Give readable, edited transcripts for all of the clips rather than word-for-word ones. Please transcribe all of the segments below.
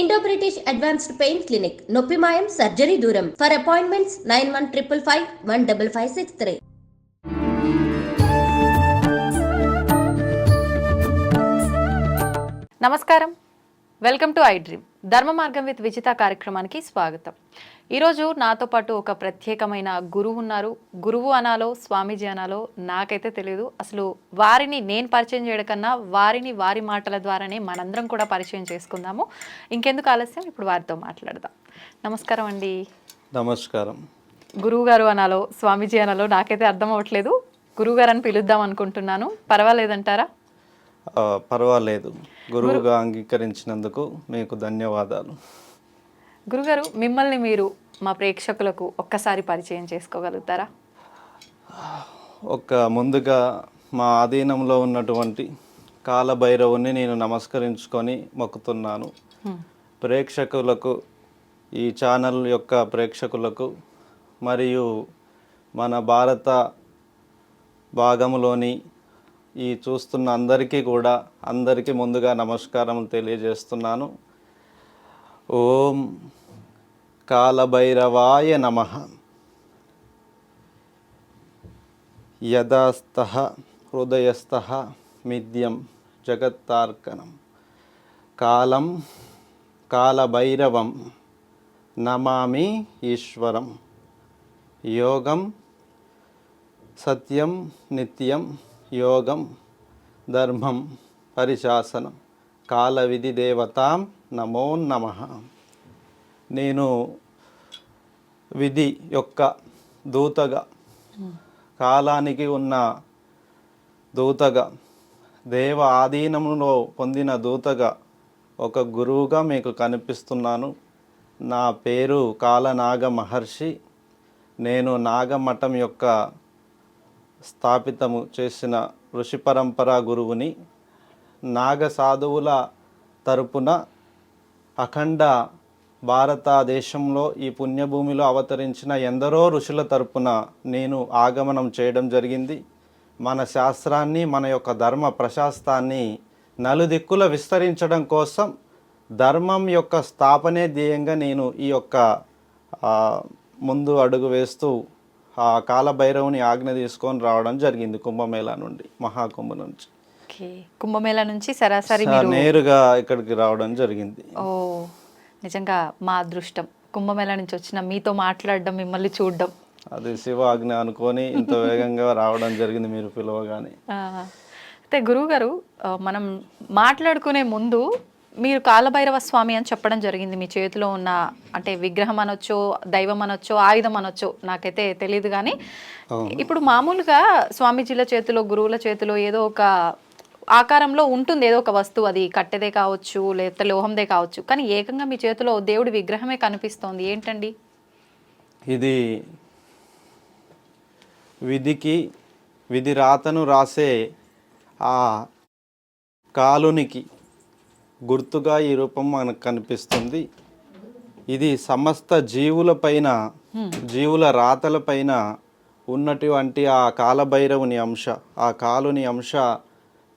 Indo British advanced pain clinic నొప్పి మాయం surgery దూరం ఫర్ అపాయింట్మెంట్స్ 9155515563. నమస్కారం, వెల్కమ్ టు ఐ డ్రీమ్. ధర్మ మార్గం విత్ విజిత కార్యక్రమానికి స్వాగతం. ఈరోజు నాతో పాటు ఒక ప్రత్యేకమైన గురువు ఉన్నారు. గురువు అనాలో స్వామీజీ అనాలో నాకైతే తెలియదు. అసలు వారిని నేను పరిచయం చేయడం కన్నా వారిని వారి మాటల ద్వారానే మనందరం కూడా పరిచయం చేసుకుందాము. ఇంకెందుకు ఆలస్యం, ఇప్పుడు వారితో మాట్లాడదాం. నమస్కారం అండి. నమస్కారం. గురువు గారు అనాలో స్వామీజీ అనాలో నాకైతే అర్థం అవ్వట్లేదు. గురువు గారు అని పిలుద్దాం అనుకుంటున్నాను. పర్వాలేదంటారా? పర్వాలేదు. గురువుగా అంగీకరించినందుకు మీకు ధన్యవాదాలు. గురుగారు, మిమ్మల్ని మీరు మా ప్రేక్షకులకు ఒక్కసారి పరిచయం చేసుకోగలుగుతారా? ముందుగా మా ఆధీనంలో ఉన్నటువంటి కాలభైరవుని నేను నమస్కరించుకొని మొక్కుతున్నాను. ప్రేక్షకులకు, ఈ ఛానల్ యొక్క ప్రేక్షకులకు మరియు మన భారత భాగంలోని ఈ చూస్తున్న అందరికీ ముందుగా నమస్కారం తెలియజేస్తున్నాను. ఓం కాలభైరవాయ నమః. యదాస్తః హృదయస్థః మిథ్యం జగత్తార్కణం కాలం కాలభైరవం నమామి ఈశ్వరం. యోగం సత్యం నిత్యం యోగం ధర్మం పరిశాసనం కాల విధి దేవతాం నమో నమః. నేను విధి యొక్క దూతగా, కాలానికి ఉన్న దూతగా, దేవ ఆధీనంలో పొందిన దూతగా, ఒక గురువుగా మీకు కనిపిస్తున్నాను. నా పేరు కాలనాగ మహర్షి. నేను నాగమఠం యొక్క స్థాపితము చేసిన ఋషి పరంపరా గురువుని. నాగ సాధువుల తరపున అఖండ భారతదేశంలో ఈ పుణ్యభూమిలో అవతరించిన ఎందరో ఋషుల తరపున నేను ఆగమనం చేయడం జరిగింది. మన శాస్త్రాన్ని, మన యొక్క ధర్మ ప్రశాస్తాన్ని నలుదిక్కుల విస్తరించడం కోసం, ధర్మం యొక్క స్థాపనే ధ్యేయంగా నేను ఈ యొక్క ముందు అడుగు వేస్తూ ఆ కాలభైరవుని ఆజ్ఞ తీసుకొని రావడం జరిగింది. కుంభమేళా నుండి, మహాకుంభ నుంచి. కుంభమేళా నుంచి సరాసరి నేరుగా ఇక్కడికి రావడం జరిగింది. ఓ, నిజంగా మా అదృష్టం. కుంభమేళా నుంచి వచ్చిన మీతో మాట్లాడడం, మిమ్మల్ని చూడడం, అది శివ ఆజ్ఞ అనుకొని ఇంత వేగంగా రావడం జరిగింది మీరు పిలవగానే. అయితే గురువు గారు, మనం మాట్లాడుకునే ముందు మీరు కాలభైరవ స్వామి అని చెప్పడం జరిగింది. మీ చేతిలో ఉన్న, అంటే విగ్రహం అనొచ్చో, దైవం అనొచ్చో, ఆయుధం అనొచ్చో, నాకైతే తెలియదు. కానీ ఇప్పుడు మామూలుగా స్వామీజీల చేతిలో, గురువుల చేతిలో ఏదో ఒక ఆకారంలో ఉంటుంది, ఏదో ఒక వస్తువు. అది కట్టెదే కావచ్చు, లేకపోతే లోహందే కావచ్చు. కానీ ఏకంగా మీ చేతిలో దేవుడి విగ్రహమే కనిపిస్తోంది. ఏంటండి ఇది? విధి రాతను రాసే ఆ కాలునికి గుర్తుగా ఈ రూపం మనకు కనిపిస్తుంది. ఇది సమస్త జీవులపైన, జీవుల రాతలపైన ఉన్నటువంటి ఆ కాలభైరవుని అంశ, ఆ కాలుని అంశ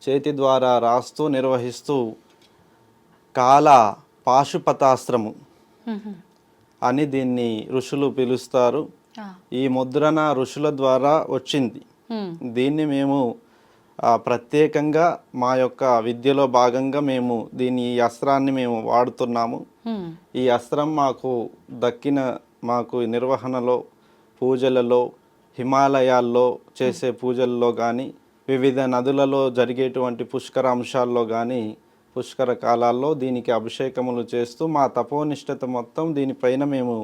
చేతి ద్వారా రాస్తూ నిర్వహిస్తూ కాల పాశుపతాస్త్రము అని దీన్ని ఋషులు పిలుస్తారు. ఈ ముద్రణ ఋషుల ద్వారా వచ్చింది. దీన్ని మేము ప్రత్యేకంగా మా యొక్క విద్యలో భాగంగా మేము ఈ అస్త్రాన్ని మేము వాడుతున్నాము. ఈ అస్త్రం మాకు దక్కిన, మాకు నిర్వహణలో, పూజలలో, హిమాలయాల్లో చేసే పూజల్లో కానీ, వివిధ నదులలో జరిగేటువంటి పుష్కర అంశాల్లో కానీ, పుష్కర కాలాల్లో దీనికి అభిషేకములు చేస్తూ మా తపోనిష్టత మొత్తం దీనిపైన మేము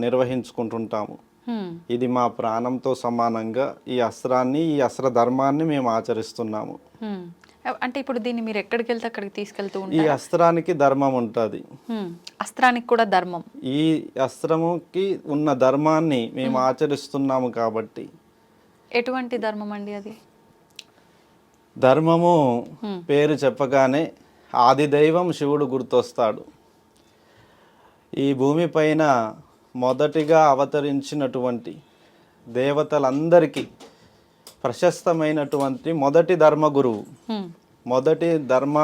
నిర్వహించుకుంటుంటాము. ఇది మా ప్రాణంతో సమానంగా ఈ అస్త్రాన్ని, ఈ అస్త్ర ధర్మాన్ని మేము ఆచరిస్తున్నాము. అంటే ఇప్పుడు దీన్ని మీరు ఎక్కడికి వెళ్తే అక్కడికి తీసుకెళ్తూ ఉంటారు? ఈ అస్త్రానికి ధర్మం ఉంటుంది. అస్త్రానికి కూడా ధర్మం. ఈ అస్త్రముకి ఉన్న ధర్మాన్ని మేము ఆచరిస్తున్నాము కాబట్టి. ఎటువంటి ధర్మం అండి అది? ధర్మము పేరు చెప్పగానే ఆది దైవం శివుడు గుర్తొస్తాడు. ఈ భూమిపైన మొదటిగా అవతరించినటువంటి దేవతలందరికీ ప్రశస్తమైనటువంటి మొదటి ధర్మగురువు, మొదటి ధర్మ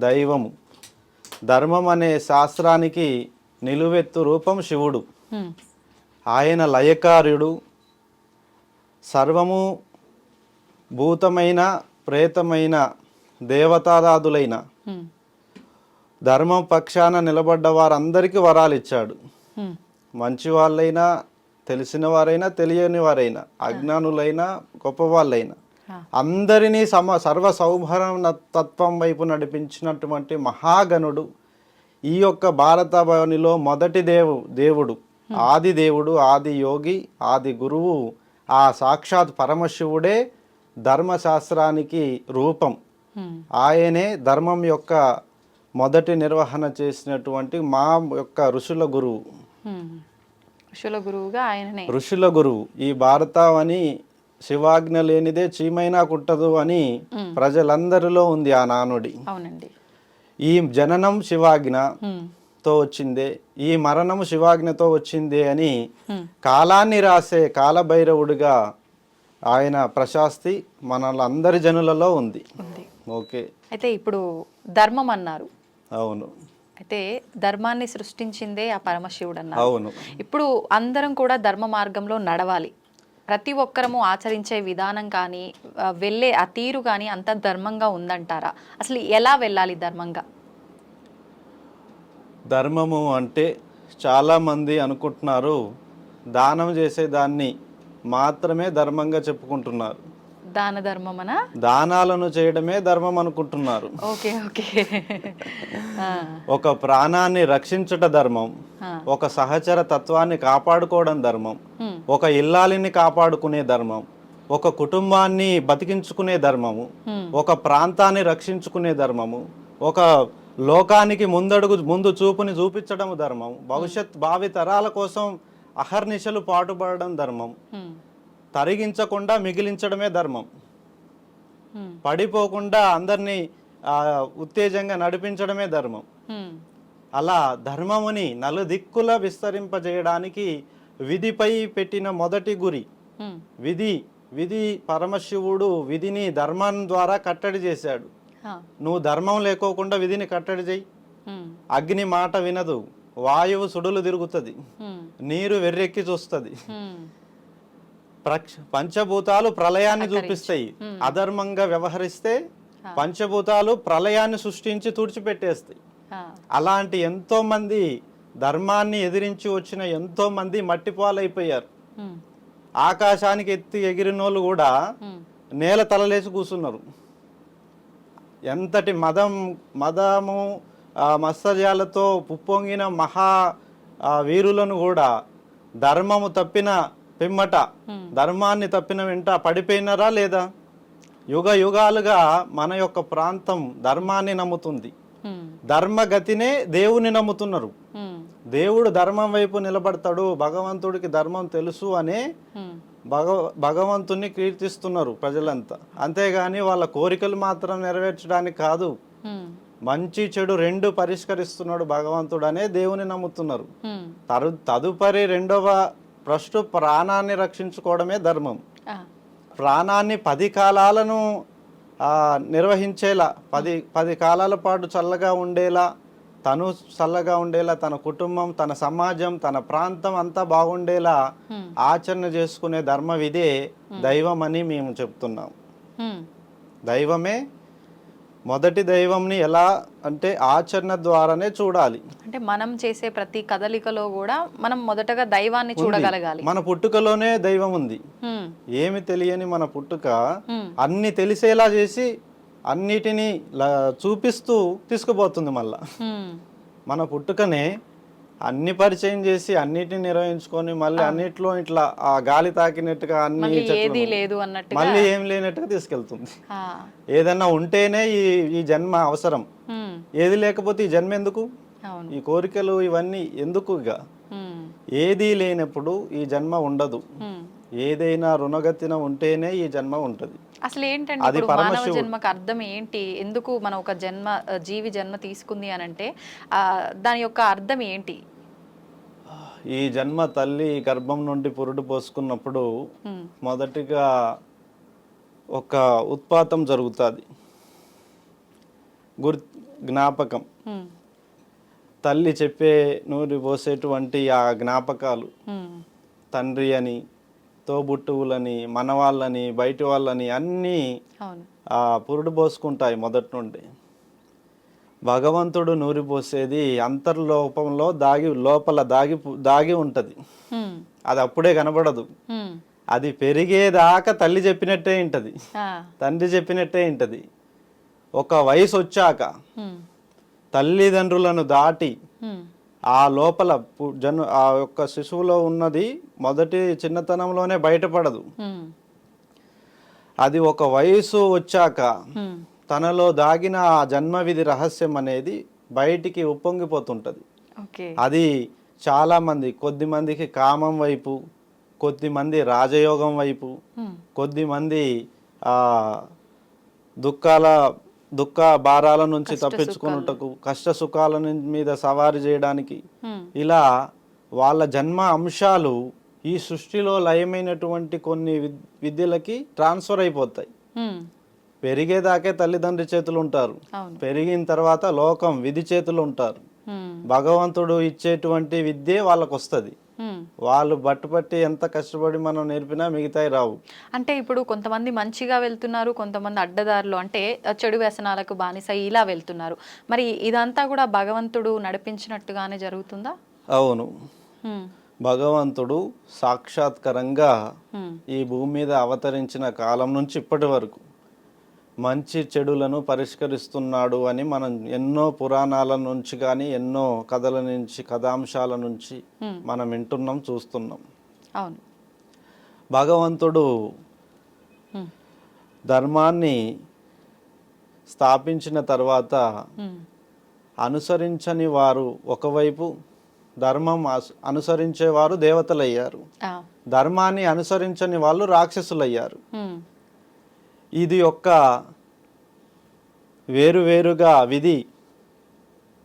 దైవము ధర్మం అనే శాస్త్రానికి నిలువెత్తు రూపం శివుడు. ఉమ్, ఆయన లయకార్యుడు. సర్వము భూతమైన ప్రేతమైన దేవతారాధులైన ఉమ్, ధర్మం పక్షాన నిలబడ్డ వారందరికీ వరాలు ఇచ్చాడు. ఉమ్, మంచి వాళ్ళైనా, తెలిసిన వారైనా, తెలియని వారైనా, అజ్ఞానులైనా, గొప్పవాళ్ళైనా ఆ, అందరినీ సర్వ సౌభరణ తత్వం వైపు నడిపించినటువంటి మహాగణుడు. ఈ యొక్క భారతభవనిలో మొదటి దేవుడు, ఆది దేవుడు, ఆది యోగి, ఆది గురువు, ఆ సాక్షాత్ పరమశివుడే ధర్మశాస్త్రానికి రూపం. ఉమ్, ఆయనే ధర్మం యొక్క మొదటి నిర్వహణ చేసినటువంటి మా యొక్క ఋషుల గురువు. ఉమ్. ఋషుల గురువుగా ఆయననే. ఋషుల గురువు. ఈ భారతావని శివాజ్ఞ లేనిదే చీమైనా కుట్టదు అని ప్రజలందరిలో ఉంది ఆ నానుడి. అవునండి. ఈ జననం శివాజ్ఞ ఉమ్, తో వచ్చిందే, ఈ మరణం శివాజ్ఞతో వచ్చిందే అని ఉమ్, కాలాన్ని రాసే కాలభైరవుడిగా ఆయన ప్రశాస్తి మనలందరి జనులలో ఉంది. ఉంది. ఓకే. అయితే ఇప్పుడు ధర్మం అన్నారు. అవును, అయితే ధర్మాన్ని సృష్టించిందే ఆ పరమశివుడు అన్నారు. అవును. ఇప్పుడు అందరం కూడా ధర్మ మార్గంలో నడవాలి. ప్రతి ఒక్కరము ఆచరించే విధానం కానీ వెళ్ళే ఆ తీరు కానీ అంత ధర్మంగా ఉందంటారా? అసలు ఎలా వెళ్ళాలి ధర్మంగా? ధర్మము అంటే చాలామంది అనుకుంటున్నారు దానం చేసేదాన్ని మాత్రమే ధర్మంగా చెప్పుకుంటున్నారు. దాన ధర్మమనా? దానాలను చేయడమే ధర్మం అనుకుంటున్నారు. Okay, okay. ఆ, ఒక ప్రాణాన్ని రక్షించుట ధర్మం, ఆ, ఒక సహచర తత్వాన్ని కాపాడుకోవడం ధర్మం, ఉమ్, ఒక ఇల్లాలిని కాపాడుకునే ధర్మం, ఒక కుటుంబాన్ని బతికించుకునే ధర్మము, ఉమ్, ఒక ప్రాంతాన్ని రక్షించుకునే ధర్మము, ఒక లోకానికి ముందు చూపుని చూపించడం ధర్మం, భవిష్యత్ భావి తరాల కోసం అహర్నిశలు పాటుపడడం ధర్మం, ఉమ్, తరిగించకుండా మిగిలించడమే ధర్మం, ఉమ్, పడిపోకుండా అందరినీ ఉత్తేజంగా నడిపించడమే ధర్మం. ఉమ్, అలా ధర్మముని నలుదిక్కుల విస్తరింపజేయడానికి విధిపై పెట్టిన మొదటి గురి ఉమ్, విధి పరమశివుడు విధిని ధర్మం ద్వారా కట్టడి చేశాడు. ఆ, నువ్వు ధర్మం లేకోకుండా విధిని కట్టడి చేయి. ఉమ్, అగ్ని మాట వినదు, వాయువు సుడులు తిరుగుతుంది, ఉమ్, నీరు వెర్రెక్కి చూస్తుంది, ఉమ్, పంచభూతాలు ప్రళయాన్ని చూపిస్తాయి. అధర్మంగా వ్యవహరిస్తే పంచభూతాలు ప్రళయాన్ని సృష్టించి తుడిచిపెట్టేస్తాయి. ఆ, అలాంటి ఎంతో మంది ధర్మాన్ని ఎదిరించి వచ్చిన ఎంతో మంది మట్టిపాలైపోయారు. ఉమ్, ఆకాశానికి ఎత్తి ఎగిరినోళ్ళు కూడా ఉమ్, నేల తలలేసి కూర్చున్నారు. ఎంతటి మదము మత్సర్యాలతో పుప్పొంగిన మహా వీరులను కూడా ధర్మము తప్పిన పిమ్మట, ధర్మాన్ని తప్పిన వెంట పడిపోయినారా లేదా? యుగ యుగాలుగా మన యొక్క ప్రాంతం ధర్మాన్ని నమ్ముతుంది. ఉమ్, ధర్మగతినే దేవుని నమ్ముతున్నారు. ఉమ్, దేవుడు ధర్మం వైపు నిలబడతాడు, భగవంతుడికి ధర్మం తెలుసు అనే ఉమ్, భగవంతుని కీర్తిస్తున్నారు ప్రజలంతా. అంతేగాని వాళ్ళ కోరికలు మాత్రం నెరవేర్చడానికి కాదు, ఉమ్, మంచి చెడు రెండు పరిష్కరిస్తున్నాడు భగవంతుడు అనే దేవుని నమ్ముతున్నారు. ఉమ్, తదుపరి రెండవ ఫస్ట్ ప్రాణాన్ని రక్షించుకోవడమే ధర్మం. ఆ, ప్రాణాన్ని 10 కాలాలను నిర్వహించేలా, 10 కాలాల పాటు చల్లగా ఉండేలా, తను చల్లగా ఉండేలా, తన కుటుంబం, తన సమాజం, తన ప్రాంతం అంతా బాగుండేలా ఆచరణ చేసుకునే ధర్మ విధే దైవం అని మేము చెప్తున్నాం. ఉమ్, దైవమే మొదటి దైవంని ఎలా అంటే ఆచరణ ద్వారానే చూడాలి. అంటే మనం చేసే ప్రతి కదలికలో కూడా మనం మొదటగా దైవాన్ని చూడగలగాలి. మన పుట్టుకలోనే దైవం ఉంది. ఉమ్, ఏమి తెలియని మన పుట్టుక ఉమ్, అన్ని తెలిసేలా చేసి అన్నిటినీ చూపిస్తూ తీసుకుపోతుంది. మళ్ళా ఉమ్, మన పుట్టుకనే అన్ని పరిచయం చేసి అన్నిటిని నిర్వహించుకొని మళ్ళీ అన్నిట్లో ఇట్లా ఆ గాలి తాకినట్టుగా అన్ని ఏది లేదు అన్నట్టుగా మళ్ళీ ఏం లేనట్టుగా తీసుకెళ్తుంది. ఆ, ఏదన్నా ఉంటేనే ఈ జన్మ అవసరం, ఉమ్, ఏది లేకపోతే ఈ జన్మ ఎందుకు? అవును. ఈ కోరికలు ఇవన్నీ ఎందుకు? ఇక ఉమ్, ఏదీ లేనప్పుడు ఈ జన్మ ఉండదు. ఉమ్. ఏదైనా రుణగతిన ఉంటేనే ఈ జన్మ ఉంటుంది. అసలు ఏంటంటే ఇప్పుడు మానవ జన్మకు అర్థం ఏంటి? ఎందుకు మనం ఒక జీవి జన్మ తీసుకుంది అని అంటే దాని యొక్క అర్థం ఏంటి? ఈ జన్మ తల్లి గర్భం నుండి పురుడు పోసుకున్నప్పుడు మొదటిగా ఒక ఉత్పాతం జరుగుతుంది, జ్ఞాపకం. తల్లి చెప్పే నూరి పోసేటువంటి ఆ జ్ఞాపకాలు, తండ్రి అని, తోబుట్టువులని, మనవాళ్ళని, బయటి వాళ్ళని అన్నీ అవును. పురుడు పోసుకుంటాయి మొదటి నుండి. భగవంతుడు నూరి పోసేది అంతర్లోపంలో లోపల దాగి ఉంటుంది. అది అప్పుడే కనబడదు. అది పెరిగేదాకా తల్లి చెప్పినట్టే ఇంటది, తండ్రి చెప్పినట్టే ఇంటది. ఒక వయసు వచ్చాక తల్లిదండ్రులను దాటి ఆ లోపల ఆ యొక్క శిశువులో ఉన్నది మొదటి చిన్నతనంలోనే బయటపడదు. అది ఒక వయసు వచ్చాక తనలో దాగిన ఆ జన్మవిధి రహస్యం అనేది బయటికి ఉప్పొంగిపోతుంటది. అది చాలా మంది, కొద్ది మందికి కామం వైపు, కొద్దిమంది రాజయోగం వైపు, కొద్దిమంది దుఃఖ భారాల నుంచి తప్పించుకున్నటకు, కష్ట సుఖాల మీద సవారీ చేయడానికి, ఇలా వాళ్ళ జన్మ అంశాలు ఈ సృష్టిలో లయమైనటువంటి కొన్ని విద్యలకి ట్రాన్స్ఫర్ అయిపోతాయి. పెరిగేదాకే తల్లిదండ్రి చేతులు ఉంటారు, పెరిగిన తర్వాత లోకం విధి చేతులు ఉంటారు. భగవంతుడు ఇచ్చేటువంటి విద్యే వాళ్ళకు వస్తుంది. వాళ్ళు బట్టుపట్టి ఎంత కష్టపడి మనం నేర్పినా మిగతాయి రావు. అంటే ఇప్పుడు కొంతమంది మంచిగా వెళ్తున్నారు, కొంతమంది అడ్డదారులు అంటే చెడు వ్యసనాలకు బానిస ఇలా వెళ్తున్నారు. మరి ఇదంతా కూడా భగవంతుడు నడిపించినట్టుగానే జరుగుతుందా? అవును, భగవంతుడు సాక్షాత్కరంగా ఈ భూమి మీద అవతరించిన కాలం నుంచి ఇప్పటి వరకు మంచి చెడులను పరిష్కరిస్తున్నాడు అని మనం ఎన్నో పురాణాల నుంచి కానీ, ఎన్నో కథల నుంచి, కథాంశాల నుంచి మనం వింటున్నాం, చూస్తున్నాం. అవును, భగవంతుడు ధర్మాన్ని స్థాపించిన తర్వాత అనుసరించని వారు ఒకవైపు, ధర్మం అనుసరించేవారు దేవతలయ్యారు, ధర్మాన్ని అనుసరించని వాళ్ళు రాక్షసులయ్యారు. ఇది ఒక్క వేరువేరుగా విధి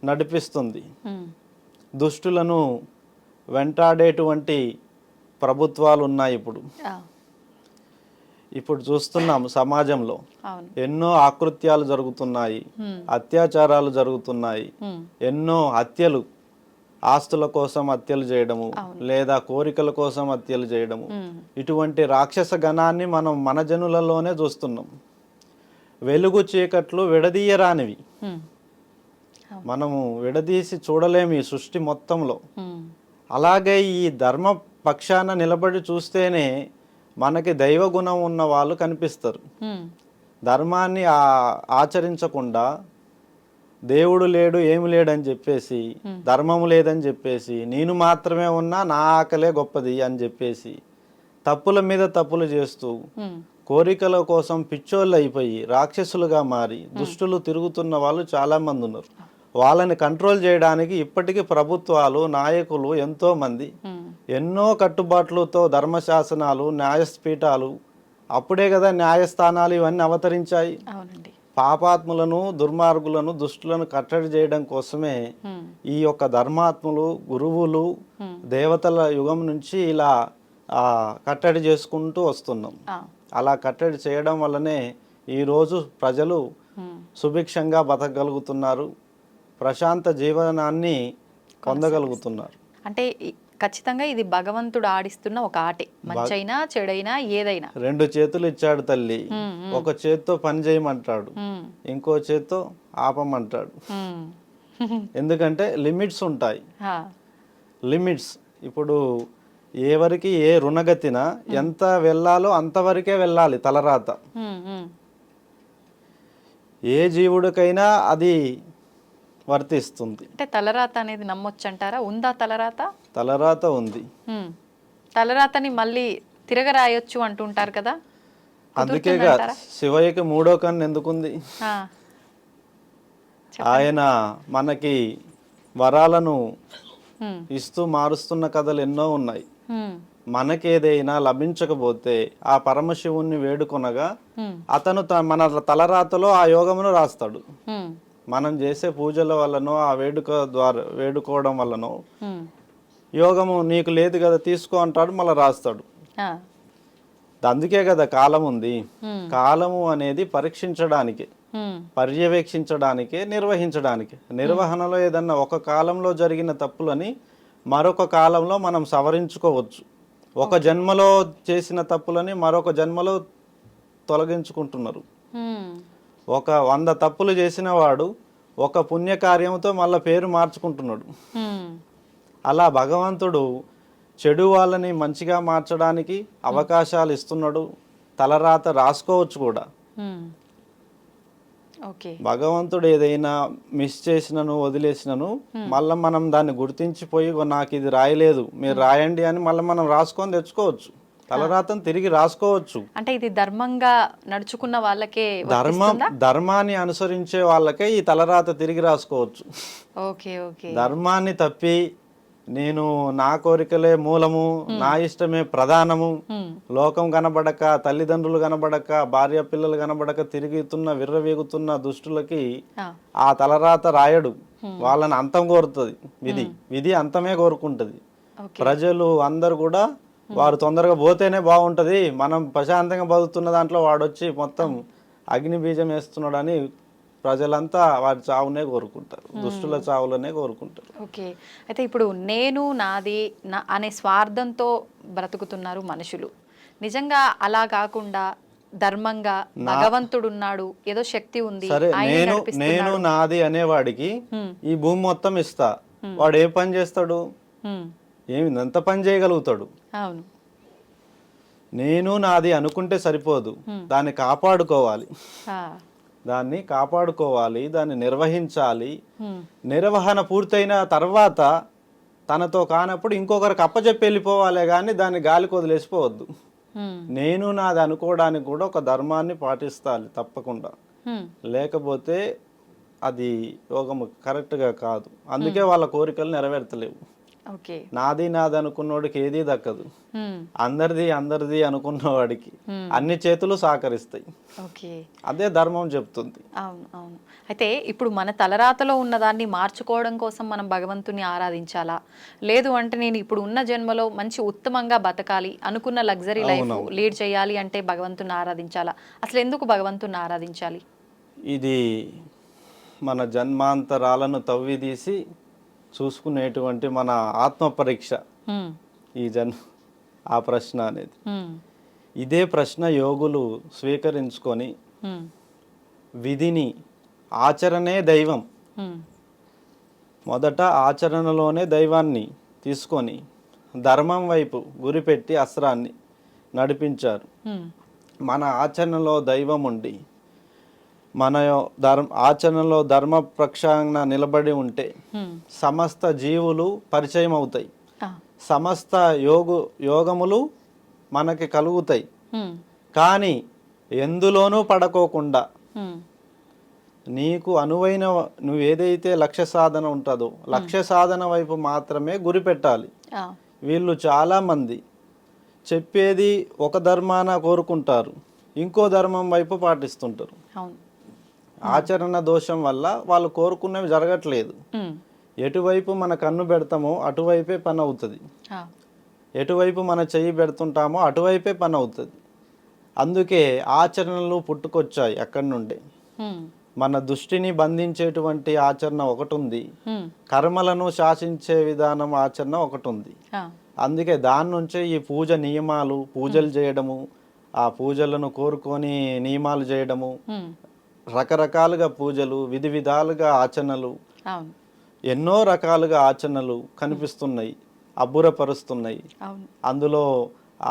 నడిపిస్తుంది. దుష్టులను వెంటాడేటువంటి ప్రభుత్వాలు ఉన్నాయి. ఇప్పుడు చూస్తున్నాం సమాజంలో ఎన్నో ఆకృత్యాలు జరుగుతున్నాయి, అత్యాచారాలు జరుగుతున్నాయి, ఎన్నో హత్యలు, ఆస్తుల కోసం హత్యలు చేయడము, లేదా కోరికల కోసం హత్యలు చేయడము. ఇటువంటి రాక్షస గణాన్ని మనం మన జనులలోనే చూస్తున్నాం. వెలుగు చీకట్లు విడదీయరానివి, మనము విడదీసి చూడలేము ఈ సృష్టి మొత్తంలో. అలాగే ఈ ధర్మ పక్షాన నిలబడి చూస్తేనే మనకి దైవ గుణం ఉన్న వాళ్ళు కనిపిస్తారు. ధర్మాన్ని ఆచరించకుండా దేవుడు లేడు, ఏమి లేడని చెప్పేసి, ధర్మము లేదని చెప్పేసి, నేను మాత్రమే ఉన్నా, నా ఆకలే గొప్పది అని చెప్పేసి తప్పుల మీద తప్పులు చేస్తూ కోరికల కోసం పిచ్చోళ్ళు అయిపోయి రాక్షసులుగా మారి దుష్టులు తిరుగుతున్న వాళ్ళు చాలా మంది ఉన్నారు. వాళ్ళని కంట్రోల్ చేయడానికి ఇప్పటికీ ప్రభుత్వాలు, నాయకులు ఎంతో మంది ఎన్నో కట్టుబాట్లతో ధర్మశాసనాలు, న్యాయపీఠాలు, అప్పుడే కదా న్యాయస్థానాలు ఇవన్నీ అవతరించాయి. పాపాత్ములను, దుర్మార్గులను, దుష్టులను కట్టడి చేయడం కోసమే ఈ యొక్క ధర్మాత్ములు, గురువులు, దేవతల యుగం నుంచి ఇలా కట్టడి చేసుకుంటూ వస్తున్నాం. అలా కట్టడి చేయడం వల్లనే ఈరోజు ప్రజలు సుభిక్షంగా బతకగలుగుతున్నారు, ప్రశాంత జీవనాన్ని పొందగలుగుతున్నారు. అంటే ఖచ్చితంగా ఇది భగవంతుడు ఆడిస్తున్న ఒక ఆటే, మంచైనా చెడైనా ఏదైనా. 2 చేతులు ఇచ్చాడు తల్లి, ఒక చేత్తో పని చేయమంటాడు, ఇంకో చేత్తో ఆపమంటాడు. ఎందుకంటే లిమిట్స్ ఉంటాయి. లిమిట్స్ ఇప్పుడు ఎవరికి ఏ రుణగతిన ఎంత వెళ్ళాలో అంతవరకే వెళ్ళాలి తలరాత. ఏ జీవుడికైనా అది వర్తిస్తుంది. అంటే తలరాత అనేది నమ్మొచ్చంటారా? ఉందా తలరాత? తలరాత ఉంది. తలరాతని మళ్ళీ తిరగరాయొచ్చు అంటుంటారు కదా, అందుకేగా శివయ్యకి 3వ కన్ను ఎందుకుంది? ఆయన మనకి వరాలను ఇస్తూ మారుస్తున్న కథలు ఎన్నో ఉన్నాయి. మనకేదైనా లభించకపోతే ఆ పరమశివుణ్ణి వేడుకొనగా అతను మన తలరాతలో ఆ యోగమును రాస్తాడు. మనం చేసే పూజల వల్లనో, ఆ వేడుక ద్వారా వేడుకోవడం వల్లనో యోగము నీకు లేదు కదా తీసుకో అంటాడు, మళ్ళీ రాస్తాడు. అందుకే కదా కాలం ఉంది. కాలము అనేది పరీక్షించడానికి. పర్యవేక్షించడానికే, నిర్వహించడానికి. నిర్వహణలో ఏదన్నా ఒక కాలంలో జరిగిన తప్పులని మరొక కాలంలో మనం సవరించుకోవచ్చు. ఒక జన్మలో చేసిన తప్పులని మరొక జన్మలో తొలగించుకుంటున్నారు. ఒక 100 తప్పులు చేసిన వాడు ఒక పుణ్యకార్యంతో మళ్ళీ పేరు మార్చుకుంటున్నాడు. అలా భగవంతుడు చెడు వాళ్ళని మంచిగా మార్చడానికి అవకాశాలు ఇస్తున్నాడు. తలరాత రాసుకోవచ్చు కూడా. ఓకే, భగవంతుడు ఏదైనా మిస్ చేసినను వదిలేసినను మళ్ళీ మనం దాన్ని గుర్తించిపోయి నాకు ఇది రాయలేదు మీరు రాయండి అని మళ్ళీ మనం రాసుకొని తెచ్చుకోవచ్చు. తలరాతను తిరిగి రాసుకోవచ్చు. అంటే ఇది ధర్మంగా నడుచుకున్న వాళ్ళకే ధర్మాన్ని అనుసరించే వాళ్ళకే ఈ తలరాత తిరిగి రాసుకోవచ్చు. Okay okay. ధర్మాన్ని తప్పి నేను నా కోరికలే మూలము, నా ఇష్టమే ప్రధానము, లోకం కనబడక, తల్లిదండ్రులు కనబడక, భార్య పిల్లలు కనబడక తిరుగుతున్న విర్రవీగుతున్న దుష్టులకి ఆ తలరాత రాయడు. వాళ్ళని అంతం కోరుతుంది విధి అంతమే కోరుకుంటుంది. ప్రజలు అందరు కూడా వారు తొందరగా పోతేనే బాగుంటది, మనం ప్రశాంతంగా బతుకుతున్న దాంట్లో వాడొచ్చి మొత్తం అగ్ని బీజం వేస్తున్నాడని ప్రజలంతా వారి చావునే కోరుకుంటారు, దుష్టుల చావులనే కోరుకుంటారు. ఓకే, అయితే ఇప్పుడు నేను నాది అనే స్వార్థంతో బ్రతుకుతున్నారు మనుషులు. నిజంగా అలా కాకుండా ధర్మంగా భగవంతుడు ఉన్నాడు, ఏదో శక్తి ఉంది, సరే నేను నాది అనేవాడికి ఈ భూమి మొత్తం ఇస్తా, వాడు ఏ పని చేస్తాడు? ఎంత పని చేయగలుగుతాడు? అవును. నేను నాది అనుకుంటే సరిపోదు, దాన్ని కాపాడుకోవాలి. దాన్ని కాపాడుకోవాలి, దాన్ని నిర్వహించాలి. నిర్వహణ పూర్తయిన తర్వాత తనతో కానప్పుడు ఇంకొకరికి అప్పచెప్పి వెళ్ళిపోవాలి, కానీ దాన్ని గాలికి వదిలేసిపోవద్దు. నేను నాది అనుకోవడానికి కూడా ఒక ధర్మాన్ని పాటిస్తాలి తప్పకుండా. లేకపోతే అది యోగము కరెక్ట్గా కాదు. అందుకే వాళ్ళ కోరికలు నెరవేర్తలేవు. నాది అనుకున్నవాడికి ఏదీ దక్కదు. అందరిది అనుకున్నవాడికి అన్ని చేతులు సహకరిస్తాయి. అదే ధర్మం చెప్తుంది. అవును అవును. అయితే ఇప్పుడు మన తలరాతలో ఉన్నదాన్ని మార్చుకోవడం కోసం మనం భగవంతుని ఆరాధించాలా, లేదు అంటే నేను ఇప్పుడు ఉన్న జన్మలో మంచి ఉత్తమంగా బతకాలి, అనుకున్న లగ్జరీ లైఫ్ లీడ్ చేయాలి అంటే భగవంతుని ఆరాధించాలా? అసలు ఎందుకు భగవంతుని ఆరాధించాలి? ఇది మన జన్మాంతరాలను తవ్విదీసి చూసుకునేటువంటి మన ఆత్మ పరీక్ష ఈ ఆ ప్రశ్న అనేది. ఇదే ప్రశ్న యోగులు స్వీకరించుకొని విధిని, ఆచరణే దైవం, మొదట ఆచరణలోనే దైవాన్ని తీసుకొని ధర్మం వైపు గురిపెట్టి అస్త్రాన్ని నడిపించారు. మన ఆచరణలో దైవం ఉండి మన ఆచరణలో ధర్మ ప్రక్షాళన నిలబడి ఉంటే సమస్త జీవులు పరిచయం అవుతాయి, సమస్త యోగములు మనకి కలుగుతాయి. కానీ ఎందులోనూ పడకోకుండా నీకు అనువైన నువ్వు ఏదైతే లక్ష్య సాధన ఉంటుందో లక్ష్య సాధన వైపు మాత్రమే గురి పెట్టాలి. వీళ్ళు చాలామంది చెప్పేది ఒక ధర్మాన కోరుకుంటారు, ఇంకో ధర్మం వైపు పాటిస్తుంటారు. ఆచరణ దోషం వల్ల వాళ్ళు కోరుకున్నవి జరగట్లేదు. ఎటువైపు మన కన్ను పెడతామో అటువైపే పని అవుతుంది, ఎటువైపు మన చెయ్యి పెడుతుంటామో అటువైపే పని అవుతుంది. అందుకే ఆచరణలు పుట్టుకొచ్చాయి అక్కడి నుండే. మన దృష్టిని బంధించేటువంటి ఆచరణ ఒకటి ఉంది, కర్మలను శాసించే విధానం ఆచరణ ఒకటి ఉంది. అందుకే దాని నుంచే ఈ పూజ నియమాలు, పూజలు చేయడము, ఆ పూజలను కోరుకొని నియమాలు చేయడము, రకరకాలుగా పూజలు, విధి విధాలుగా ఆచరణలు, ఎన్నో రకాలుగా ఆచరణలు కనిపిస్తున్నాయి, అబ్బురపరుస్తున్నాయి. అందులో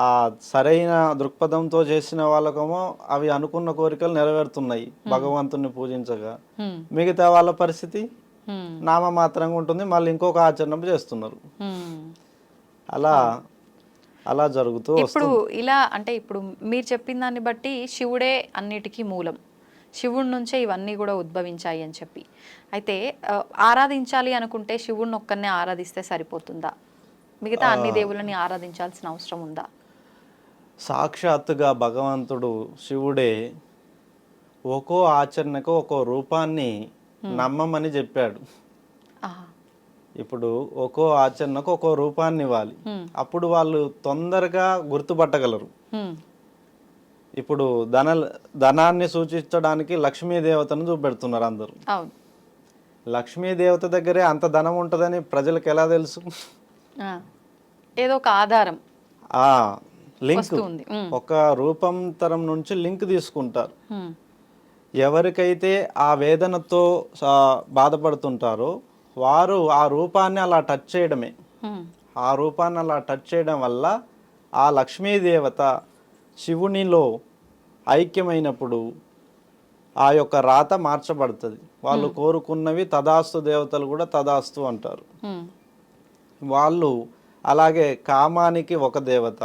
ఆ సరైన దృక్పథంతో చేసిన వాళ్ళకేమో అవి అనుకున్న కోరికలు నెరవేరుతున్నాయి భగవంతుని పూజించగా. మిగతా వాళ్ళ పరిస్థితి నామమాత్రంగా ఉంటుంది, మళ్ళీ ఇంకొక ఆచరణ చేస్తున్నారు. అలా జరుగుతూ ఇప్పుడు ఇలా అంటే ఇప్పుడు మీరు చెప్పిన దాన్ని బట్టి శివుడే అన్నిటికీ మూలం, శివుడి నుంచే ఇవన్నీ కూడా ఉద్భవించాయి అని చెప్పి, అయితే ఆరాధించాలి అనుకుంటే శివుడిని ఒక్కరినే ఆరాధిస్తే సరిపోతుందా? మిగతా అన్ని దేవుళ్ళని ఆరాధించాల్సిన అవసరం ఉందా? సాక్షాత్తుగా భగవంతుడు శివుడే ఒక్కో ఆచరణకు ఒక్కో రూపాన్ని నమ్మమని చెప్పాడు. ఇప్పుడు ఒక్కో ఆచరణకు ఒక్కో రూపాన్ని ఇవ్వాలి, అప్పుడు వాళ్ళు తొందరగా గుర్తుపట్టగలరు. ఇప్పుడు ధనాన్ని సూచించడానికి లక్ష్మీ దేవతను చూపెడుతున్నారు అందరూ. అవును. లక్ష్మీ దేవత దగ్గరే అంత ధనం ఉంటుందని ప్రజలకు ఎలా తెలుసు? ఆ, ఏదో ఒక ఆధారం లింక్, వస్తుంది. ఒక రూపాంతరం నుంచి లింక్ తీసుకుంటారు. ఎవరికైతే ఆ వేదనతో బాధపడుతుంటారో వారు ఆ రూపాన్ని అలా టచ్ చేయడమే. ఆ రూపాన్ని అలా టచ్ చేయడం వల్ల ఆ లక్ష్మీదేవత శివునిలో ఐక్యమైనప్పుడు ఆ యొక్క రాత మార్చబడుతుంది. వాళ్ళు కోరుకున్నవి తదాస్తు, దేవతలు కూడా తదాస్తు అంటారు. వాళ్ళు అలాగే కామానికి ఒక దేవత.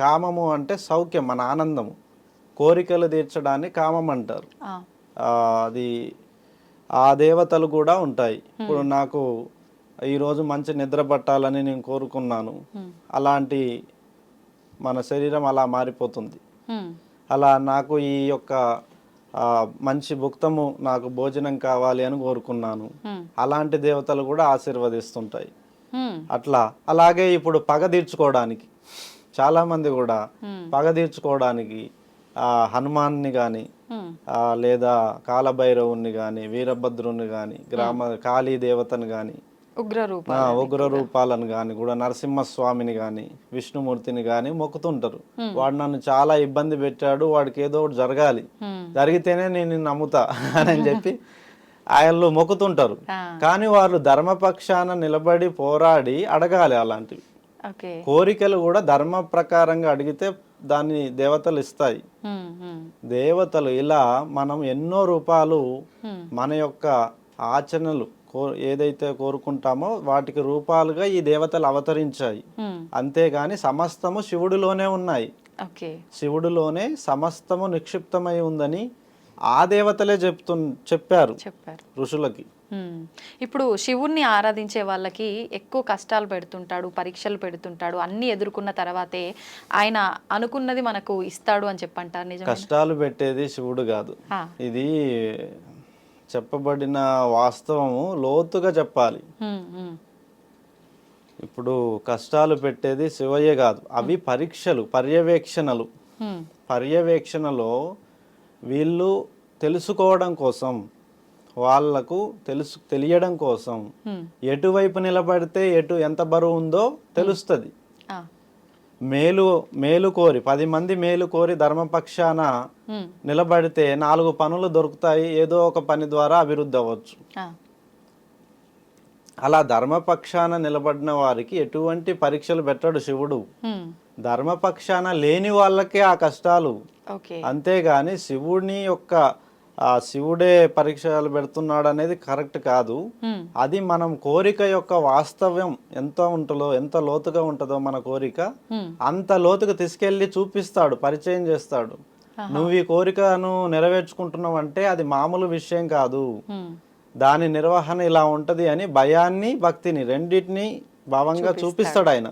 కామము అంటే సౌఖ్యం, మన ఆనందము, కోరికలు తీర్చడాన్ని కామం అంటారు. అది ఆ దేవతలు కూడా ఉంటాయి. ఇప్పుడు నాకు ఈరోజు మంచి నిద్ర పట్టాలని నేను కోరుకున్నాను, అలాంటి మన శరీరం అలా మారిపోతుంది. అలా నాకు ఈ యొక్క మంచి భుక్తము, నాకు భోజనం కావాలి అని కోరుకున్నాను, అలాంటి దేవతలు కూడా ఆశీర్వదిస్తుంటాయి. అట్లా అలాగే ఇప్పుడు పగ తీర్చుకోవడానికి చాలామంది కూడా పగ తీర్చుకోవడానికి హనుమాన్ని కానీ లేదా కాలభైరవుని కానీ వీరభద్రుని కానీ కాళీ దేవతను కానీ ఉగ్ర రూపాలను కానీ కూడా నరసింహస్వామిని కానీ విష్ణుమూర్తిని కానీ మొక్కుతుంటారు. వాడు నన్ను చాలా ఇబ్బంది పెట్టాడు, వాడికి ఏదో ఒకటి జరగాలి, జరిగితేనే నేను నమ్ముతా అని చెప్పి ఆయనలో మొక్కుతుంటారు. కానీ వాళ్ళు ధర్మపక్షాన నిలబడి పోరాడి అడగాలి. అలాంటివి కోరికలు కూడా ధర్మ ప్రకారంగా అడిగితే దాన్ని దేవతలు ఇస్తాయి. దేవతలు ఇలా మనం ఎన్నో రూపాలు మన యొక్క ఆచరణలు ఏదైతే కోరుకుంటామో వాటికి రూపాలుగా ఈ దేవతలు అవతరించాయి. అంతేగాని సమస్తము శివుడిలోనే ఉన్నాయి. శివుడిలోనే సమస్తము నిక్షిప్తమై ఉందని ఆ దేవతలే చెప్పారు ఋషులకి. ఇప్పుడు శివుణ్ణి ఆరాధించే వాళ్ళకి ఎక్కువ కష్టాలు పెడుతుంటాడు, పరీక్షలు పెడుతుంటాడు, అన్ని ఎదుర్కొన్న తర్వాతే ఆయన అనుకున్నది మనకు ఇస్తాడు అని చెప్పంటారు. నిజం, కష్టాలు పెట్టేది శివుడు కాదు. ఇది చెప్పబడిన వాస్తవము లోతుగా చెప్పాలి. ఇప్పుడు కష్టాలు పెట్టేది శివయ్య కాదు, అవి పరీక్షలు, పర్యవేక్షణలు. పర్యవేక్షణలో వీళ్ళు తెలుసుకోవడం కోసం, వాళ్లకు తెలియడం కోసం ఎటువైపు నిలబడితే ఎంత బరువు ఉందో తెలుస్తుంది. మేలు కోరి 10 మంది మేలు కోరి ధర్మపక్షాన నిలబడితే 4 పనులు దొరుకుతాయి, ఏదో ఒక పని ద్వారా అభివృద్ధి అవ్వచ్చు. అలా ధర్మపక్షాన నిలబడిన వారికి ఎటువంటి పరీక్షలు పెట్టడు శివుడు. ధర్మపక్షాన లేని వాళ్ళకే ఆ కష్టాలు. అంతేగాని శివుని యొక్క శివుడే పరీక్షలు పెడుతున్నాడు అనేది కరెక్ట్ కాదు. అది మనం కోరిక యొక్క వాస్తవ్యం ఎంత ఉంటుందో, ఎంత లోతుగా ఉంటుందో మన కోరిక, అంత లోతుగా తీసుకెళ్లి చూపిస్తాడు, పరిచయం చేస్తాడు. నువ్వు ఈ కోరికను నెరవేర్చుకుంటున్నావు అంటే అది మామూలు విషయం కాదు, దాని నిర్వహణ ఇలా ఉంటది అని భయాన్ని భక్తిని రెండింటిని భావంగా చూపిస్తాడు ఆయన,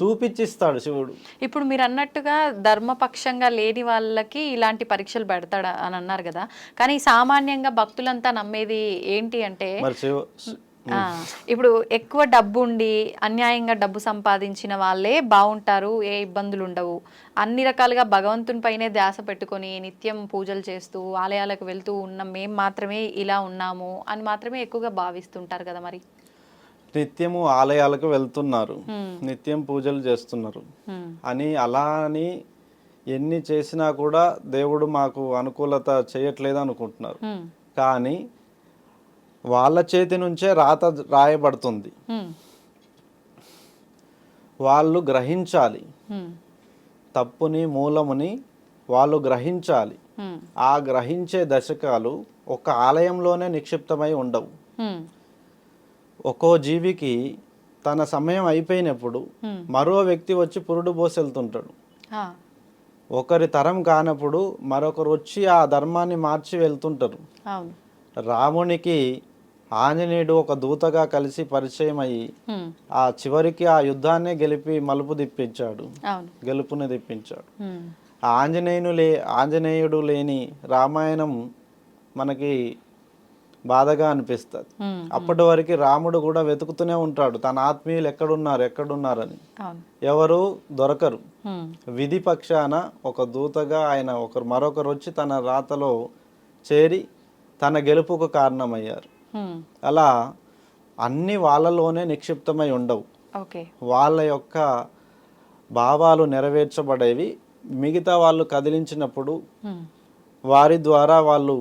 చూపించిస్తాడు శివుడు. ఇప్పుడు మీరు అన్నట్టుగా ధర్మపక్షంగా లేని వాళ్ళకి ఇలాంటి పరీక్షలు పెడతాడు అని అన్నారు కదా, కానీ సామాన్యంగా భక్తులంతా నమ్మేది ఏంటి అంటే, ఇప్పుడు ఎక్కువ డబ్బు ఉండి అన్యాయంగా డబ్బు సంపాదించిన వాళ్ళే బాగుంటారు, ఏ ఇబ్బందులు ఉండవు, అన్ని రకాలుగా భగవంతుని పైనే ధ్యాస పెట్టుకొని నిత్యం పూజలు చేస్తూ ఆలయాలకు వెళ్తూ ఉన్న మేము మాత్రమే ఇలా ఉన్నాము అని మాత్రమే ఎక్కువగా భావిస్తుంటారు కదా. మరి నిత్యము ఆలయాలకు వెళ్తున్నారు, నిత్యం పూజలు చేస్తున్నారు అని అలా అని ఎన్ని చేసినా కూడా దేవుడు మాకు అనుకూలత చేయట్లేదు అనుకుంటున్నారు. కానీ వాళ్ళ చేతి నుంచే రాత రాయబడుతుంది. వాళ్ళు గ్రహించాలి, తప్పుని మూలముని వాళ్ళు గ్రహించాలి. ఆ గ్రహించే దశకాలు ఒక ఆలయంలోనే నిక్షిప్తమై ఉండవు. ఒక్కో జీవికి తన సమయం అయిపోయినప్పుడు మరో వ్యక్తి వచ్చి పురుడు పోసి వెళ్తుంటాడు. ఒకరి తరం కానప్పుడు మరొకరు వచ్చి ఆ ధర్మాన్ని మార్చి వెళ్తుంటారు. రామునికి ఆంజనేయుడు ఒక దూతగా కలిసి పరిచయం అయ్యి ఆ చివరికి ఆ యుద్ధాన్నే మలుపు తిప్పించాడు, గెలుపుని తెప్పించాడు. ఆంజనేయుడు లేని రామాయణం మనకి బాధగా అనిపిస్తుంది. ఉమ్, అప్పటి వరకు రాముడు కూడా వెతుకుతూనే ఉంటాడు తన ఆత్మీయులు ఎక్కడున్నారని. అవును. ఎవరు దొరకరు. ఉమ్, విధి పక్షాన ఒక దూతగా ఆయన మరొకరు వచ్చి తన రాతలో చేరి తన గెలుపుకు కారణమయ్యారు. ఉమ్, అలా అన్ని వాళ్ళలోనే నిక్షిప్తమై ఉండవు. ఓకే. వాళ్ళ యొక్క భావాలు నెరవేర్చబడేవి. మిగతా వాళ్ళు కదిలించినప్పుడు ఉమ్, వారి ద్వారా వాళ్ళు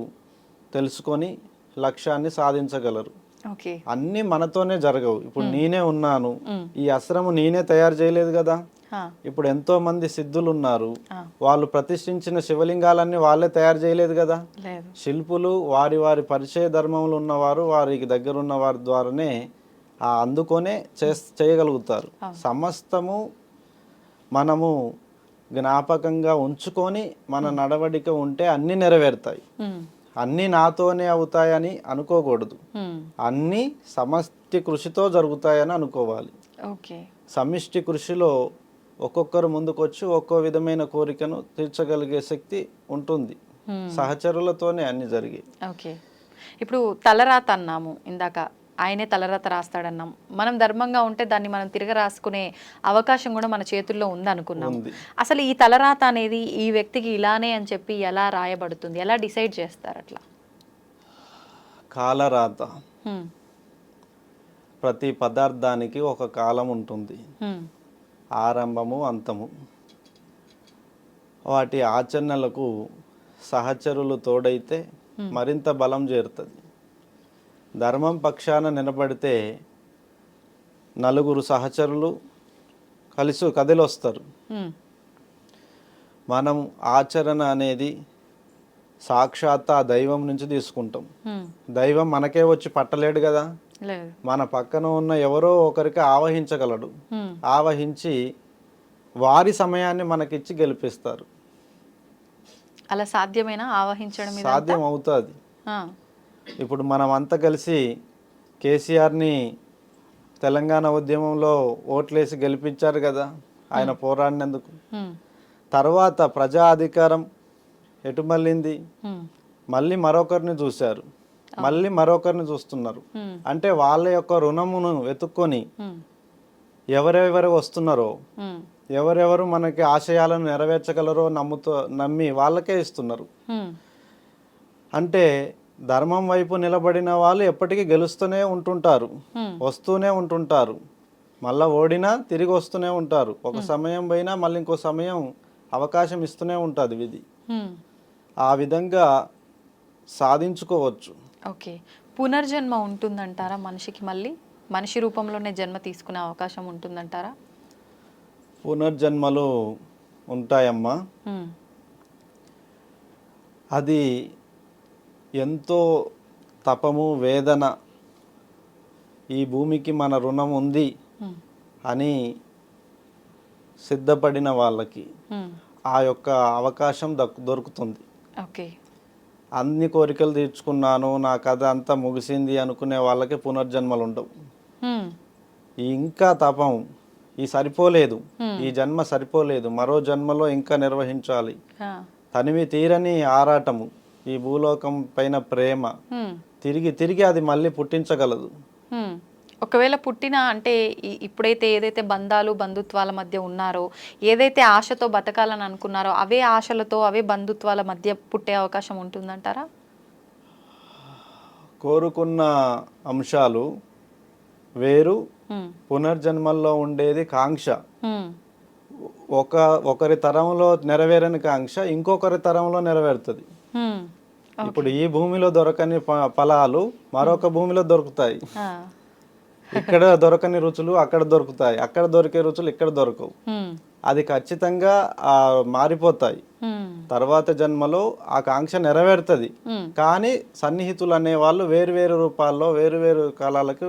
తెలుసుకొని లక్ష్యాన్ని సాధించగలరు. ఓకే. అన్నీ మనతోనే జరగవు. ఇప్పుడు నేనే ఉన్నాను, ఉమ్, ఈ అస్త్రము నేనే తయారు చేయలేదు కదా. ఆ, ఇప్పుడు ఎంతో మంది సిద్ధులు ఉన్నారు, ఆ, వాళ్ళు ప్రతిష్ఠించిన శివలింగాలన్నీ వాళ్ళే తయారు చేయలేదు కదా. లేదు. శిల్పులు వారి వారి పరిచయ ధర్మములు ఉన్నవారు వారికి దగ్గర ఉన్న వారి ద్వారానే అందుకొనే చేయగలుగుతారు. సమస్తము మనము జ్ఞాపకంగా ఉంచుకొని మన నడవడిక ఉంటే అన్నీ నెరవేరుతాయి. ఉమ్, అన్నీ నాతోనే అవుతాయని అనుకోకూడదు. ఉమ్, అన్నీ సమష్టి కృషితో జరుగుతాయని అనుకోవాలి. ఓకే. సమిష్టి కృషిలో ఒక్కొక్కరు ముందుకొచ్చి ఒక్కో విధమైన కోరికను తీర్చగలిగే శక్తి ఉంటుంది. సహచరులతోనే అన్ని జరిగాయి. ఓకే. ఇప్పుడు తలరాత అన్నాము ఇందాక, ఆయనే తలరాత రాస్తాడన్నాం. మనం ధర్మంగా ఉంటే దాన్ని మనం తిరగ రాసుకునే అవకాశం కూడా మన చేతుల్లో ఉందనుకున్నాం. ఉంది. అసలు ఈ తలరాత అనేది ఈ వ్యక్తికి ఇలానే అని చెప్పి ఎలా రాయబడుతుంది, ఎలా డిసైడ్ చేస్తారు అట్లా? కాలరాత. హ్మ్. ప్రతి పదార్థానికి ఒక కాలం ఉంటుంది, హ్మ్. ఆరంభము అంతము. వాటి ఆచరణలకు సహచరులు తోడైతే మరింత బలం చేరుతుంది. ధర్మం పక్షాన నిలబడితే నలుగురు సహచరులు కదిలొస్తారు. హ్మ్. మనం ఆచరణ అనేది సాక్షాత్ ఆ దైవం నుంచి తీసుకుంటాం. హ్మ్. దైవం మనకే వచ్చి పట్టలేడు కదా. లేదు. మన పక్కన ఉన్న ఎవరో ఒకరికి ఆవహించగలడు. హ్మ్. ఆవహించి వారి సమయాన్ని మనకిచ్చి గెలిపిస్తారు. అలా సాధ్యమేనా ఆవహించడం? సాధ్యం అవుతుంది. ఆ. ఇప్పుడు మనం అంతా కలిసి కేసీఆర్ని తెలంగాణ ఉద్యమంలో ఓట్లేసి గెలిపించారు కదా, ఆయన పోరాడినందుకు. హ్మ్. తర్వాత ప్రజా అధికారం ఎటు మళ్ళింది, హ్మ్. మళ్ళీ మరొకరిని చూశారు, మళ్ళీ మరొకరిని చూస్తున్నారు. హ్మ్. అంటే వాళ్ళ యొక్క రుణమును వెతుక్కొని హ్మ్. ఎవరెవరు వస్తున్నారో, హ్మ్. ఎవరెవరు మనకి ఆశయాలను నెరవేర్చగలరో నమ్మి వాళ్ళకే ఇస్తున్నారు. హ్మ్. అంటే ధర్మం వైపు నిలబడిన వాళ్ళు ఎప్పటికీ గెలుస్తూనే ఉంటుంటారు, వస్తూనే ఉంటుంటారు. మళ్ళీ ఓడినా తిరిగి వస్తూనే ఉంటారు. ఒక సమయం పోయినా మళ్ళీ ఇంకో సమయం అవకాశం ఇస్తూనే ఉంటుంది విధి. హ్మ్. ఆ విధంగా సాధించుకోవచ్చు. ఓకే. పునర్జన్మ ఉంటుందంటారా మనిషికి? మళ్ళీ మనిషి రూపంలోనే జన్మ తీసుకునే అవకాశం ఉంటుందంటారా? పునర్జన్మలు ఉంటాయమ్మా. హ్మ్. అది ఎంతో తపము వేదన, ఈ భూమికి మన రుణం ఉంది హ్మ్. అని సిద్ధపడిన వాళ్ళకి హ్మ్. ఆ యొక్క అవకాశం దొరుకుతుంది. ఓకే. అన్ని కోరికలు తీర్చుకున్నాను, నా కథ అంతా ముగిసింది అనుకునే వాళ్ళకి పునర్జన్మలు ఉండవు. హ్మ్. ఇంకా తపం సరిపోలేదు, ఈ జన్మ సరిపోలేదు, మరో జన్మలో ఇంకా నిర్వహించాలి. ఆ. తనివి తీరని ఆరాటము, ఈ భూలోకం పైన ప్రేమ హ్మ్. తిరిగి అది మళ్ళీ పుట్టించగలదు. హ్మ్. ఒకవేళ పుట్టిన అంటే ఇప్పుడైతే ఏదైతే బంధాలు బంధుత్వాల మధ్య ఉన్నారో, ఏదైతే ఆశతో బతకాలని అనుకున్నారో అవే ఆశలతో అవే బంధుత్వాల మధ్య పుట్టే అవకాశం ఉంటుందంటారా? కోరుకున్న అంశాలు వేరు, హ్మ్. పునర్జన్మల్లో ఉండేది కాంక్ష. హ్మ్. ఒకరి తరంలో నెరవేరని కాంక్ష ఇంకొకరి తరంలో నెరవేరుతుంది. హ్మ్. ఇప్పుడు ఈ భూమిలో దొరకని ఫలాలు మరొక భూమిలో దొరుకుతాయి. ఆ. ఇక్కడ దొరకని రుచులు అక్కడ దొరుకుతాయి, అక్కడ దొరికే రుచులు ఇక్కడ దొరకవు. హ్మ్. అది ఖచ్చితంగా మారిపోతాయి. హ్మ్. తర్వాత జన్మలో ఆ కాంక్ష నెరవేరుతుంది. హ్మ్. కానీ సన్నిహితులు అనేవాళ్ళు వేరు రూపాల్లో వేరు కాలాలకు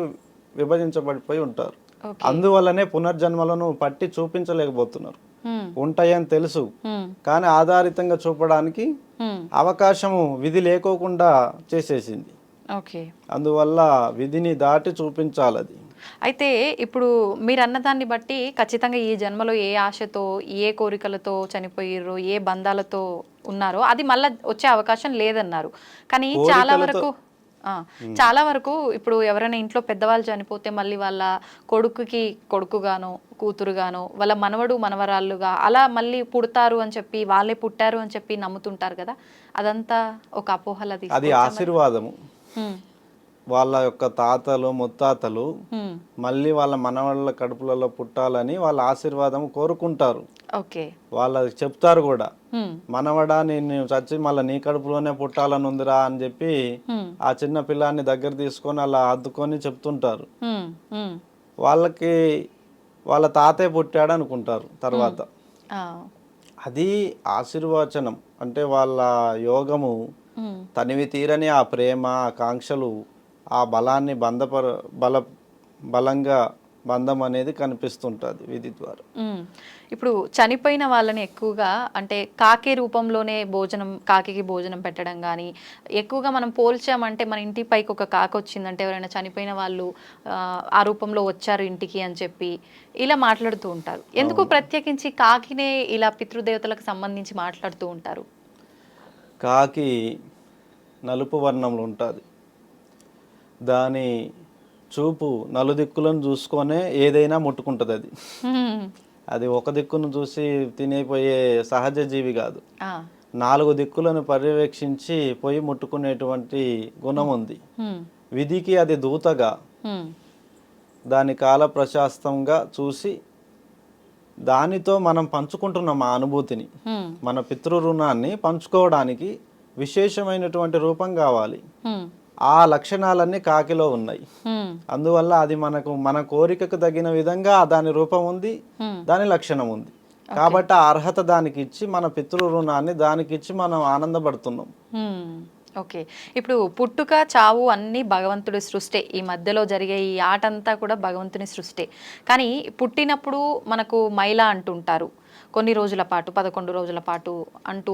విభజించబడిపోయి ఉంటారు. ఓకే. అందువల్లనే పునర్జన్మలను పట్టి చూపించలేకపోతున్నారు. హ్మ్. ఉంటాయని తెలుసు, హ్మ్. కానీ ఆధారితంగా చూపడానికి హ్మ్. అవకాశము విధి లేకోకుండా చేసేసింది. ఓకే. అందువల్ల విధిని దాటి చూపించాలి అది. అయితే ఇప్పుడు మీరు అన్నదాన్ని బట్టి ఖచ్చితంగా ఈ జన్మలో ఏ ఆశతో ఏ కోరికలతో చనిపోయారో, ఏ బంధాలతో ఉన్నారో అది మళ్ళీ వచ్చే అవకాశం లేదన్నారు. కానీ చాలా వరకు చాలా వరకు ఇప్పుడు ఎవరైనా ఇంట్లో పెద్దవాళ్ళు చనిపోతే మళ్ళీ వాళ్ళ కొడుకుకి కొడుకుగానో కూతురుగానో వాళ్ళ మనవడు మనవరాళ్ళుగా అలా మళ్ళీ పుడతారు అని చెప్పి వాళ్ళే పుట్టారు అని చెప్పి నమ్ముతుంటారు కదా, అదంతా ఒక అపోహల అది ఆశీర్వాదము. వాళ్ళ యొక్క తాతలు ముత్తాతలు మళ్ళీ వాళ్ళ మనవాళ్ళ కడుపులలో పుట్టాలని వాళ్ళ ఆశీర్వాదం కోరుకుంటారు. ఓకే, వాళ్ళకి చెప్తారు కూడా, మనవడా నేను చచ్చి మళ్ళీ నీ కడుపులోనే పుట్టాలని ఉందిరా అని చెప్పి ఆ చిన్న పిల్లాన్ని దగ్గర తీసుకొని అలా అద్దుకొని చెప్తుంటారు. వాళ్ళకి వాళ్ళ తాతే పుట్టాడు అనుకుంటారు తర్వాత. అది ఆశీర్వచనం అంటే వాళ్ళ యోగము తనివి తీరని ఆ ప్రేమ ఆకాంక్షలు ఆ బలాన్ని బలంగా బంధం అనేది కనిపిస్తుంటుంది విధి ద్వారా. ఇప్పుడు చనిపోయిన వాళ్ళని ఎక్కువగా అంటే కాకి రూపంలోనే కాకి భోజనం పెట్టడం కానీ ఎక్కువగా మనం పోల్చామంటే మన ఇంటి పైకి ఒక కాకి వచ్చిందంటే ఎవరైనా చనిపోయిన వాళ్ళు ఆ రూపంలో వచ్చారు ఇంటికి అని చెప్పి ఇలా మాట్లాడుతూ ఉంటారు. ఎందుకు ప్రత్యేకించి కాకినే ఇలా పితృదేవతలకు సంబంధించి మాట్లాడుతూ ఉంటారు? కాకి నలుపు వర్ణంలో ఉంటుంది. దాని చూపు నలుదిక్కులను చూసుకొనే ఏదైనా ముట్టుకుంటుంది. అది ఒక దిక్కును చూసి తినేపోయే సహజ జీవి కాదు. 4 దిక్కులను పర్యవేక్షించి పోయి ముట్టుకునేటువంటి గుణం ఉంది. విధికి అది దూతగా దాని కాల ప్రశాస్తంగా చూసి దానితో మనం పంచుకుంటున్నాం ఆ అనుభూతిని. మన పితృ రుణాన్ని పంచుకోవడానికి విశేషమైనటువంటి రూపం కావాలి. ఆ లక్షణాలన్నీ కాకిలో ఉన్నాయి. అందువల్ల అది మన కోరికకు తగిన విధంగా దాని రూపం ఉంది, దాని లక్షణం ఉంది. కాబట్టి ఆ అర్హత దానికి ఇచ్చి మన పితృ రుణాన్ని దానికి ఇచ్చి మనం ఆనందపడుతున్నాం. ఓకే, ఇప్పుడు పుట్టుక చావు అన్నీ భగవంతుడి సృష్టి. ఈ మధ్యలో జరిగే ఈ ఆట అంతా కూడా భగవంతుని సృష్టి. కానీ పుట్టినప్పుడు మనకు మైలా అంటుంటారు, కొన్ని రోజుల పాటు 11 రోజుల పాటు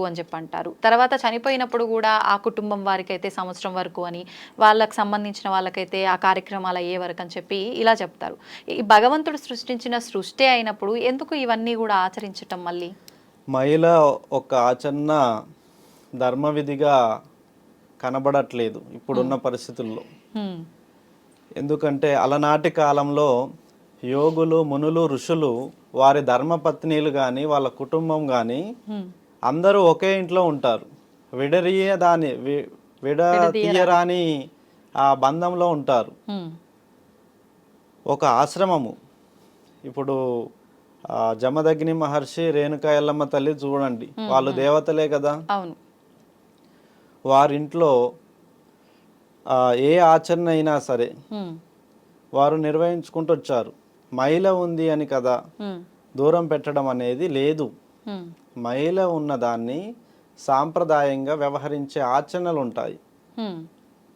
అని చెప్పి అంటారు. తర్వాత చనిపోయినప్పుడు కూడా ఆ కుటుంబం వారికైతే సంవత్సరం వరకు అని, వాళ్ళకి సంబంధించిన వాళ్ళకైతే ఆ కార్యక్రమాలు అయ్యే వరకు అని చెప్పి ఇలా చెప్తారు. ఈ భగవంతుడు సృష్టించిన సృష్టి అయినప్పుడు ఎందుకు ఇవన్నీ కూడా ఆచరించటం? మళ్ళీ మహిళ ఒక ఆచరణ ధర్మవిధిగా కనబడట్లేదు ఇప్పుడున్న పరిస్థితుల్లో. ఎందుకంటే అలనాటి కాలంలో యోగులు మునులు ఋషులు వారి ధర్మపత్నీలు కానీ వాళ్ళ కుటుంబం కానీ అందరూ ఒకే ఇంట్లో ఉంటారు. విడతీయరాని ఆ బంధంలో ఉంటారు. ఒక ఆశ్రమము. ఇప్పుడు జమదగ్ని మహర్షి రేణుకా ఎల్లమ్మ తల్లి చూడండి, వాళ్ళు దేవతలే కదా. వారింట్లో ఏ ఆచరణ అయినా సరే వారు నిర్వహించుకుంటూ వచ్చారు. మహిళ ఉంది అని కదా దూరం పెట్టడం అనేది లేదు. మహిళ ఉన్నదాన్ని సాంప్రదాయంగా వ్యవహరించే ఆచరణలు ఉంటాయి.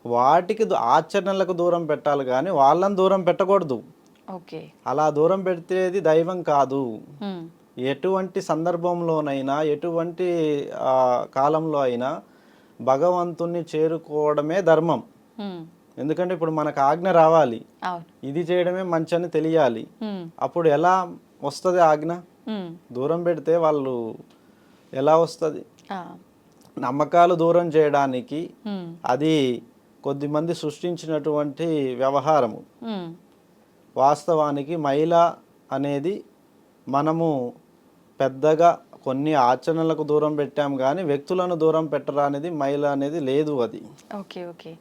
వాటికి ఆచరణలకు దూరం పెట్టాలి కానీ వాళ్ళని దూరం పెట్టకూడదు. అలా దూరం పెడితేది దైవం కాదు. ఎటువంటి సందర్భంలోనైనా ఎటువంటి కాలంలో అయినా భగవంతుణ్ణి చేరుకోవడమే ధర్మం. ఎందుకంటే ఇప్పుడు మనకు ఆజ్ఞ రావాలి, ఇది చేయడమే మంచి అని తెలియాలి. అప్పుడు ఎలా వస్తుంది ఆజ్ఞ? దూరం పెడితే వాళ్ళు ఎలా వస్తుంది? నమ్మకాలు దూరం చేయడానికి అది కొద్దిమంది సృష్టించినటువంటి వ్యవహారము. వాస్తవానికి మహిళ అనేది మనము పెద్దగా కొన్ని ఆచరణలకు దూరం పెట్టాం కానీ వ్యక్తులను దూరం పెట్టరా అనేది మహిళ అనేది లేదు. అది ఓకే.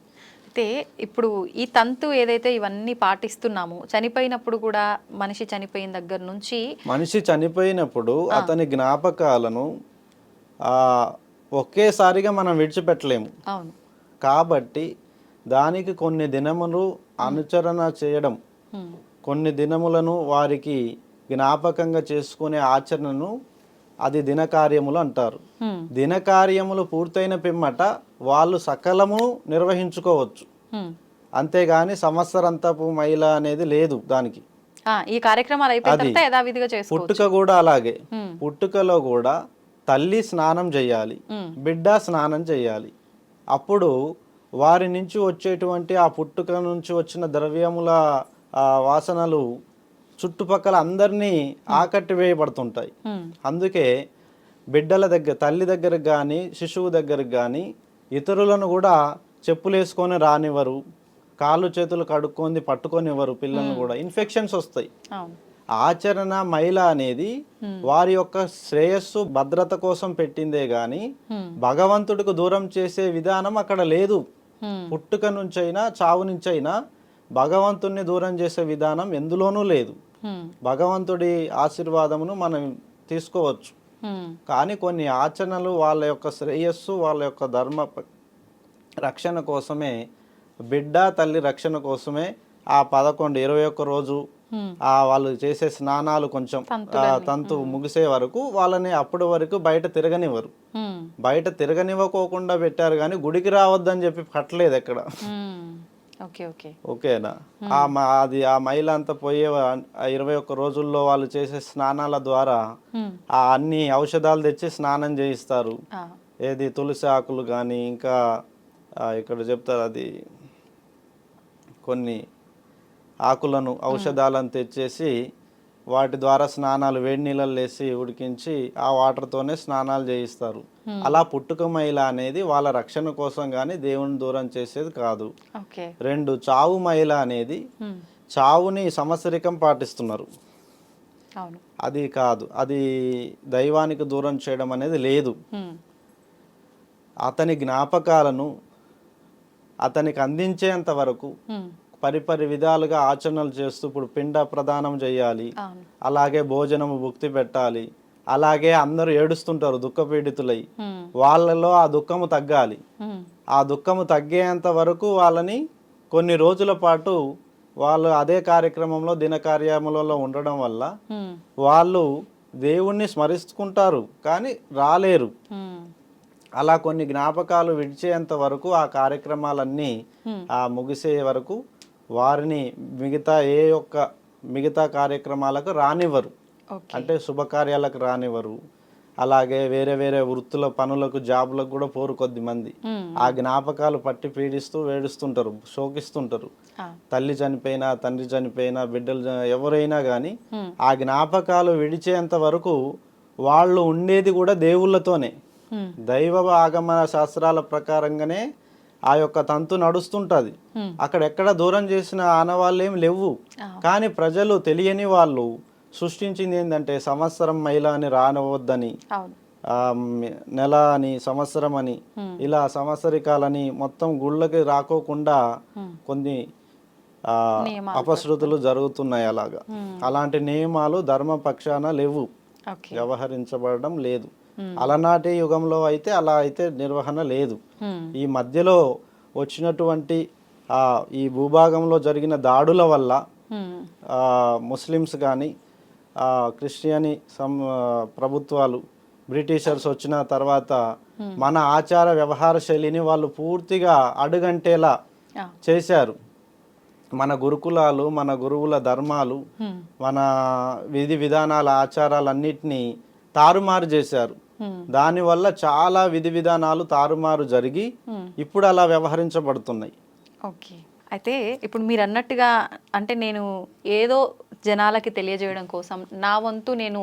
అయితే ఇప్పుడు ఈ తంతు ఏదైతే ఇవన్నీ పాటిస్తున్నామో చనిపోయినప్పుడు కూడా మనిషి చనిపోయిన దగ్గర నుంచి మనిషి చనిపోయినప్పుడు అతని జ్ఞాపకాలను ఒకేసారిగా మనం విడిచిపెట్టలేము. కాబట్టి దానికి కొన్ని దినములు అనుచరణ చేయడం, కొన్ని దినములను వారికి జ్ఞాపకంగా చేసుకునే ఆచరణను అది దినకార్యములు అంటారు. దినకార్యములు పూర్తయిన పిమ్మట వాళ్ళు సకలము నిర్వహించుకోవచ్చు. అంతేగాని సంవత్సరంతపు మహిళ అనేది లేదు దానికి. ఈ కార్యక్రమాలు పుట్టుక కూడా అలాగే. పుట్టుకలో కూడా తల్లి స్నానం చేయాలి, బిడ్డ స్నానం చేయాలి. అప్పుడు వారి నుంచి వచ్చేటువంటి ఆ పుట్టుక నుంచి వచ్చిన ద్రవ్యముల వాసనలు చుట్టుపక్కల అందరినీ ఆకట్టి వేయబడుతుంటాయి. అందుకే బిడ్డల దగ్గర, తల్లి దగ్గరకు కానీ శిశువు దగ్గరకు కానీ ఇతరులను కూడా చెప్పులు వేసుకొని రానివ్వరు, కాళ్ళు చేతులు కడుక్కొని పట్టుకొనివ్వరు, పిల్లల్ని కూడా ఇన్ఫెక్షన్స్ వస్తాయి. అవును. ఆచరణ మహిళ అనేది వారి యొక్క శ్రేయస్సు భద్రత కోసం పెట్టిందే గాని భగవంతుడికి దూరం చేసే విధానం అక్కడ లేదు. పుట్టుక నుంచైనా చావు నుంచైనా భగవంతుడిని దూరం చేసే విధానం ఎందులోనూ లేదు. భగవంతుడి ఆశీర్వాదమును మనం తీసుకోవచ్చు, కానీ కొన్ని ఆచరణలు వాళ్ళ యొక్క శ్రేయస్సు, వాళ్ళ యొక్క ధర్మ రక్షణ కోసమే, బిడ్డ తల్లి రక్షణ కోసమే ఆ 11-21 రోజు వాళ్ళు చేసే స్నానాలు కొంచెం తంతు ముగిసే వరకు వాళ్ళని అప్పటి వరకు బయట తిరగనివ్వరు. బయట తిరగనివ్వకోకుండా పెట్టారు, కానీ గుడికి రావద్దని చెప్పి కట్టలేదు ఎక్కడ. ఓకేనా? అది ఆ మహిళ అంతా పోయే 21 రోజుల్లో వాళ్ళు చేసే స్నానాల ద్వారా ఆ అన్ని ఔషధాలు తెచ్చి స్నానం చేయిస్తారు. ఏది తులసి ఆకులు కానీ, ఇంకా ఇక్కడ చెప్తారు అది కొన్ని ఆకులను ఔషధాలను తెచ్చేసి వాటి ద్వారా స్నానాలు, వేడి నీళ్ళల్లో వేసి ఉడికించి ఆ వాటర్తోనే స్నానాలు చేయిస్తారు. అలా పుట్టుక మహిళ అనేది వాళ్ళ రక్షణ కోసం కానీ దేవుని దూరం చేసేది కాదు. 2 చావు మహిళ అనేది చావుని సంవత్సరికం పాటిస్తున్నారు, అది కాదు. అది దైవానికి దూరం చేయడం అనేది లేదు. అతని జ్ఞాపకాలను అతనికి అందించేంత వరకు పరిపరి విధాలుగా ఆచరణలు చేస్తూ, ఇప్పుడు పిండ ప్రదానం చేయాలి, అలాగే భోజనము భుక్తి పెట్టాలి, అలాగే అందరూ ఏడుస్తుంటారు దుఃఖపీడితులై, వాళ్ళలో ఆ దుఃఖము తగ్గాలి. ఆ దుఃఖము తగ్గేంత వరకు వాళ్ళని కొన్ని రోజుల పాటు వాళ్ళు అదే కార్యక్రమంలో దినకార్యములలో ఉండడం వల్ల వాళ్ళు దేవుణ్ణి స్మరిస్తుంటారు కానీ రాలేరు. అలా కొన్ని జ్ఞాపకాలు విడిచేంత వరకు ఆ కార్యక్రమాలన్నీ ముగిసే వరకు వారిని మిగతా కార్యక్రమాలకు రానివ్వరు. అంటే శుభకార్యాలకు రానివ్వరు. అలాగే వేరే వేరే వృత్తుల పనులకు, జాబులకు కూడా పోరు కొద్దిమంది. ఆ జ్ఞాపకాలు పట్టి పీడిస్తూ వేడుస్తుంటారు, శోకిస్తుంటారు. తల్లి చనిపోయినా, తండ్రి చనిపోయినా, బిడ్డలు ఎవరైనా కానీ ఆ జ్ఞాపకాలు విడిచేంత వరకు వాళ్ళు ఉండేది కూడా దేవుళ్ళతోనే. దైవ ఆగమన శాస్త్రాల ప్రకారంగానే ఆ యొక్క తంతు నడుస్తుంటది. అక్కడెక్కడ దూరం చేసిన ఆనవాళ్ళు ఏం లేవు. కానీ ప్రజలు తెలియని వాళ్ళు సృష్టించింది ఏంటంటే సంవత్సరం మహిళ అని రానవద్దని, నెల అని, సంవత్సరం అని, ఇలా సంవత్సరికాలని మొత్తం గుళ్ళకి రాకోకుండా కొన్ని అపశృతులు జరుగుతున్నాయి. అలాంటి నియమాలు ధర్మపక్షాన లేవు, వ్యవహరించబడడం లేదు. అలనాటి యుగంలో అయితే అలా అయితే నిర్వహణ లేదు. ఈ మధ్యలో వచ్చినటువంటి ఈ భూభాగంలో జరిగిన దాడుల వల్ల ముస్లిమ్స్ కానీ, క్రిస్టియని ప్రభుత్వాలు, బ్రిటిషర్స్ వచ్చిన తర్వాత మన ఆచార వ్యవహార శైలిని వాళ్ళు పూర్తిగా అడుగంటేలా చేశారు. మన గురుకులాలు, మన గురువుల ధర్మాలు, మన విధి విధానాల ఆచారాలన్నిటినీ తారుమారు చేశారు. దానివల్ల చాలా విధి విధానాలు తారుమారు జరిగి ఇప్పుడు అలా వ్యవహరించబడుతున్నాయి. ఓకే, అయితే ఇప్పుడు మీరు అన్నట్టుగా అంటే నేను ఏదో జనాలకి తెలియజేయడం కోసం నా వంతు నేను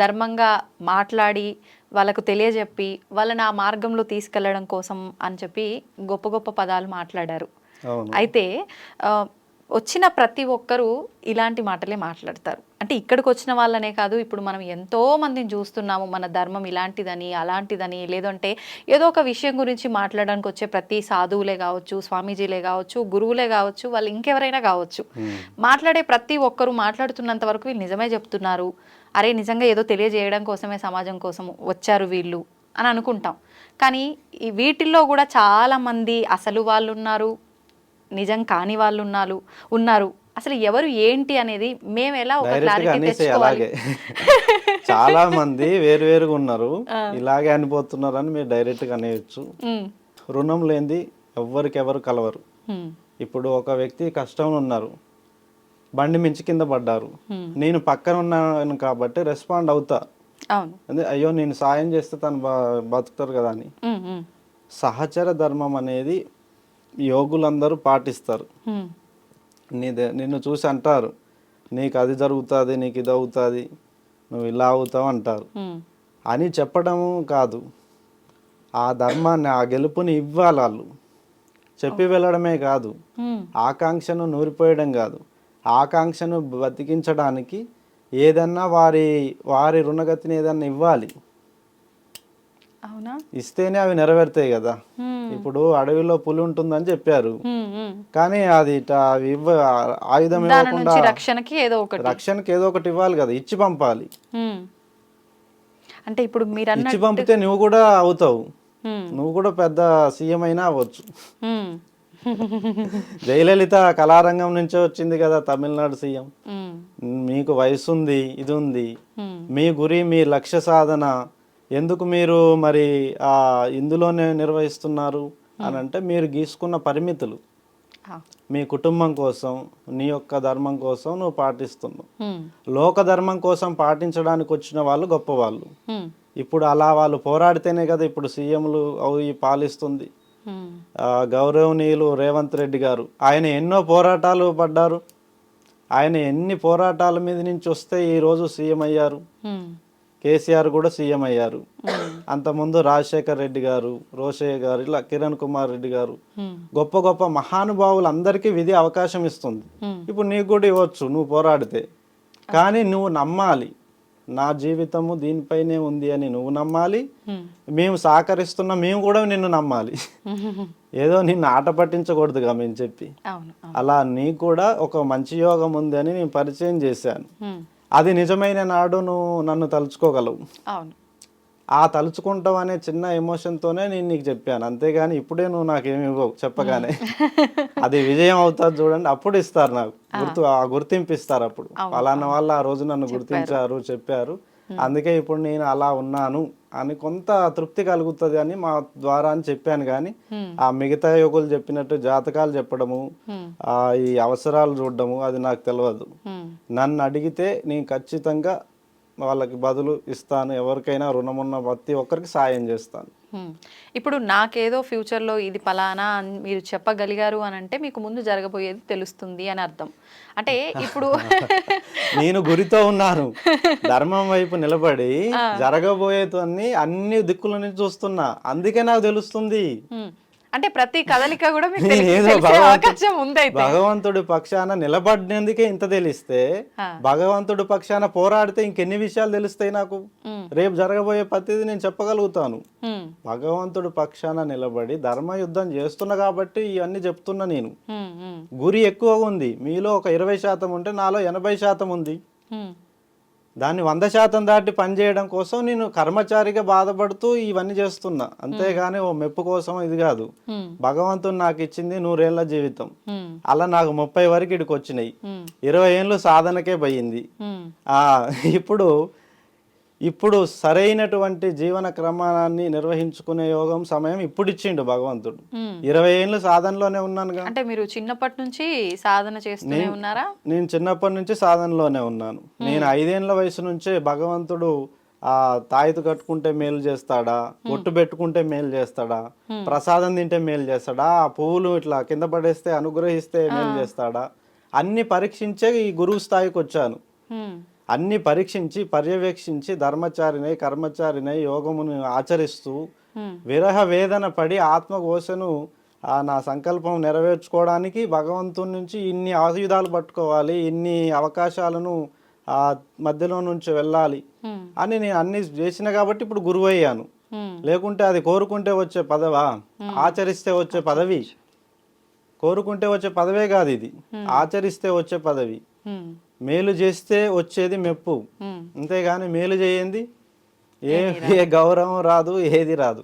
ధర్మంగా మాట్లాడి వాళ్ళకు తెలియజెప్పి వాళ్ళని ఆ మార్గంలో తీసుకెళ్లడం కోసం అని చెప్పి గొప్ప గొప్ప పదాలు మాట్లాడారు. అయితే వచ్చిన ప్రతి ఒక్కరూ ఇలాంటి మాటలే మాట్లాడతారు. అంటే ఇక్కడికి వచ్చిన వాళ్ళనే కాదు, ఇప్పుడు మనం ఎంతో మందిని చూస్తున్నాము. మన ధర్మం ఇలాంటిదని, అలాంటిదని, లేదంటే ఏదో ఒక విషయం గురించి మాట్లాడడానికి వచ్చే ప్రతి సాధువులే కావచ్చు, స్వామీజీలే కావచ్చు, గురువులే కావచ్చు, వాళ్ళు ఇంకెవరైనా కావచ్చు, మాట్లాడే ప్రతి ఒక్కరూ మాట్లాడుతున్నంత వరకు వీళ్ళు నిజమే చెప్తున్నారు, అరే నిజంగా ఏదో తెలియజేయడం కోసమే సమాజం కోసం వచ్చారు వీళ్ళు అని అనుకుంటాం. కానీ ఈ వీటిల్లో కూడా చాలామంది అసలు వాళ్ళు ఉన్నారు, నిజం కాని వాళ్ళు ఉన్నారు. అసలు ఎవరు ఏంటి అనేది మేము ఎలా ఒక క్లారిటీ తెచ్చుకోవాలి? చాలా మంది వేరువేరుగా ఉన్నారు, ఇలాగే అనిపోతున్నారు అని మీరు డైరెక్ట్ గా అనేయచ్చు. రుణం లేనిది ఎవరికెవరు కలవరు. ఇప్పుడు ఒక వ్యక్తి కష్టంలో ఉన్నారు, బండి మించి కింద పడ్డారు, నేను పక్కన ఉన్నాను కాబట్టి రెస్పాండ్ అవుతా, అయ్యో నేను సాయం చేస్తే తను బతుకుతారు కదా అని. సహచర ధర్మం అనేది యోగులందరూ పాటిస్తారు. నిన్ను చూసి అంటారు, నీకు అది జరుగుతుంది, నీకు ఇది అవుతుంది, నువ్వు ఇలా అవుతావు అంటారు అని చెప్పడము కాదు, ఆ ధర్మాన్ని, ఆ గెలుపుని ఇవ్వాలి వాళ్ళు. చెప్పి వెళ్ళడమే కాదు, ఉమ్, ఆకాంక్షను నూరిపోయడం కాదు, ఆకాంక్షను బతికించడానికి ఏదన్నా వారి వారి రుణగతిని ఏదన్నా ఇవ్వాలి. అవునా? ఇస్తేనే అవి నెరవేరుతాయి కదా. ఉమ్, ఇప్పుడు అడవిలో పులి ఉంటుందని చెప్పారు, ఉమ్. కానీ అది అవి ఆయుధం దాని ఇవ్వకుండా నుంచి రక్షణకి ఏదో ఒకటి. రక్షణకి ఏదో ఒకటి ఇవ్వాలి కదా, ఇచ్చి పంపాలి. ఉమ్. అంటే ఇప్పుడు మీరు ఇచ్చి అన్నట్టు పంపితే నువ్వు కూడా అవుతావు, నువ్వు కూడా పెద్ద సీఎం అయినా అవ్వచ్చు. జయలలిత కళారంగం నుంచే వచ్చింది కదా తమిళనాడు సీఎం. మీకు వయసు ఉంది, ఇది ఉంది, మీ గురి మీ లక్ష్య సాధన ఎందుకు మీరు మరి ఇందులోనే నిర్వహిస్తున్నారు అని అంటే మీరు గీసుకున్న పరిమితులు మీ కుటుంబం కోసం, నీ యొక్క ధర్మం కోసం నువ్వు పాటిస్తున్నావు. లోక ధర్మం కోసం పాటించడానికి వచ్చిన వాళ్ళు గొప్పవాళ్ళు. ఇప్పుడు అలా వాళ్ళు పోరాడితేనే కదా ఇప్పుడు సీఎంలు అవి పాలిస్తుంది. గౌరవనీయులు రేవంత్ రెడ్డి గారు, ఆయన ఎన్నో పోరాటాలు పడ్డారు, ఆయన ఎన్ని పోరాటాల మీద నుంచి వస్తే ఈరోజు సీఎం అయ్యారు. కేసీఆర్ కూడా సీఎం అయ్యారు. అంతకుముందు రాజశేఖర్ రెడ్డి గారు, రోషయ్య గారు, ఇలా కిరణ్ కుమార్ రెడ్డి గారు, గొప్ప గొప్ప మహానుభావులు అందరికీ విధి అవకాశం ఇస్తుంది. ఇప్పుడు నీకు కూడా ఇవ్వచ్చు నువ్వు పోరాడితే, కానీ నువ్వు నమ్మాలి నా జీవితము దీనిపైనే ఉంది అని నువ్వు నమ్మాలి. మేము సహకరిస్తున్నా మేము కూడా నిన్ను నమ్మాలి. ఏదో నిన్ను ఆట పట్టించకూడదుగా మేము చెప్పి. అలా నీకు కూడా ఒక మంచి యోగం ఉంది అని నేను పరిచయం చేశాను. అది నిజమైన నాడు నువ్వు నన్ను తలుచుకోగలవు. ఆ తలుచుకుంటావు అనే చిన్న ఎమోషన్తోనే నేను నీకు చెప్పాను, అంతేగాని ఇప్పుడే నువ్వు నాకేమి ఇవ్వవు చెప్పగానే. అది విజయం అవుతుంది చూడండి, అప్పుడు ఇస్తారు నాకు గుర్తింపు ఇస్తారు. అప్పుడు అలాన్న వాళ్ళు ఆ రోజు నన్ను గుర్తించారు, చెప్పారు, అందుకే ఇప్పుడు నేను అలా ఉన్నాను అని కొంత తృప్తి కలుగుతుంది అని మా ద్వారా అని చెప్పాను. కానీ ఆ మిగతా యోగులు చెప్పినట్టు జాతకాలు చెప్పడము, ఈ అవసరాలు చూడడము అది నాకు తెలియదు. నన్ను అడిగితే నేను ఖచ్చితంగా వాళ్ళకి బదులు ఇస్తాను. ఎవరికైనా రుణం ఉన్న ప్రతి ఒక్కరికి సాయం చేస్తాను. ఇప్పుడు నాకేదో ఫ్యూచర్లో ఇది పలానా అని మీరు చెప్పగలిగారు అని అంటే మీకు ముందు జరగబోయేది తెలుస్తుంది అని అర్థం. అంటే ఇప్పుడు నేను గురితో ఉన్నాను, ధర్మం వైపు నిలబడి జరగబోయేదాన్ని అన్ని దిక్కుల నుంచి చూస్తున్నా, అందుకే నాకు తెలుస్తుంది. అంటే ప్రతి కదలిక కూడా భగవంతుడి పక్షాన నిలబడినందుకే ఇంత తెలిస్తే, భగవంతుడి పక్షాన పోరాడితే ఇంకెన్ని విషయాలు తెలుస్తాయి నాకు. రేపు జరగబోయే ప్రతిదీ నేను చెప్పగలుగుతాను. భగవంతుడి పక్షాన నిలబడి ధర్మ యుద్ధం చేస్తున్నా కాబట్టి ఇవన్నీ చెప్తున్నా. నేను గురి ఎక్కువగా ఉంది, మీలో ఒక 20% ఉంటే నాలో 80% ఉంది. దాన్ని 100% దాటి పనిచేయడం కోసం నేను కర్మచారిగా బాధపడుతూ ఇవన్నీ చేస్తున్నా, అంతేగాని ఓ మెప్పు కోసం ఇది కాదు. భగవంతుడు నాకు ఇచ్చింది 100 ఏళ్ల జీవితం, అలా నాకు 30 వరకు ఇక్కడికి వచ్చినాయి, 20 ఏళ్ళు సాధనకే పోయింది. ఇప్పుడు సరైనటువంటి జీవన క్రమాన్ని నిర్వహించుకునే యోగం సమయం ఇప్పుడు ఇచ్చిండు భగవంతుడు. 20 ఏళ్ళు సాధనలోనే ఉన్నానుగా. అంటే మీరు చిన్నప్పటి నుంచి సాధన చేస్తూనే ఉన్నారా? నేను చిన్నప్పటి నుంచి సాధనలోనే ఉన్నాను. నేను 5 ఏళ్ల వయసు నుంచే భగవంతుడు తాయితు కట్టుకుంటే మేలు చేస్తాడా, ఒట్టు పెట్టుకుంటే మేలు చేస్తాడా, ప్రసాదం తింటే మేలు చేస్తాడా, ఆ పువ్వులు ఇట్లా కింద పడేస్తే అనుగ్రహిస్తే మేలు చేస్తాడా, అన్ని పరీక్షించే ఈ గురువు స్థాయికి వచ్చాను. అన్ని పరీక్షించి పర్యవేక్షించి ధర్మచారినై కర్మచారినై యోగమును ఆచరిస్తూ విరహ వేదన పడి ఆత్మఘోషను నా సంకల్పం నెరవేర్చుకోవడానికి భగవంతుని నుంచి ఇన్ని ఆయుధాలు పట్టుకోవాలి, ఇన్ని అవకాశాలను మధ్యలో నుంచి వెళ్ళాలి అని నేను అన్ని చేసిన కాబట్టి ఇప్పుడు గురువు అయ్యాను. లేకుంటే అది కోరుకుంటే వచ్చే పదవా, ఆచరిస్తే వచ్చే పదవి. కోరుకుంటే వచ్చే పదవే కాదు ఇది, ఆచరిస్తే వచ్చే పదవి. మేలు చేస్తే వచ్చేది మెప్పు, అంతేగాని మేలు చేయండి ఏ గౌరవం రాదు, ఏది రాదు.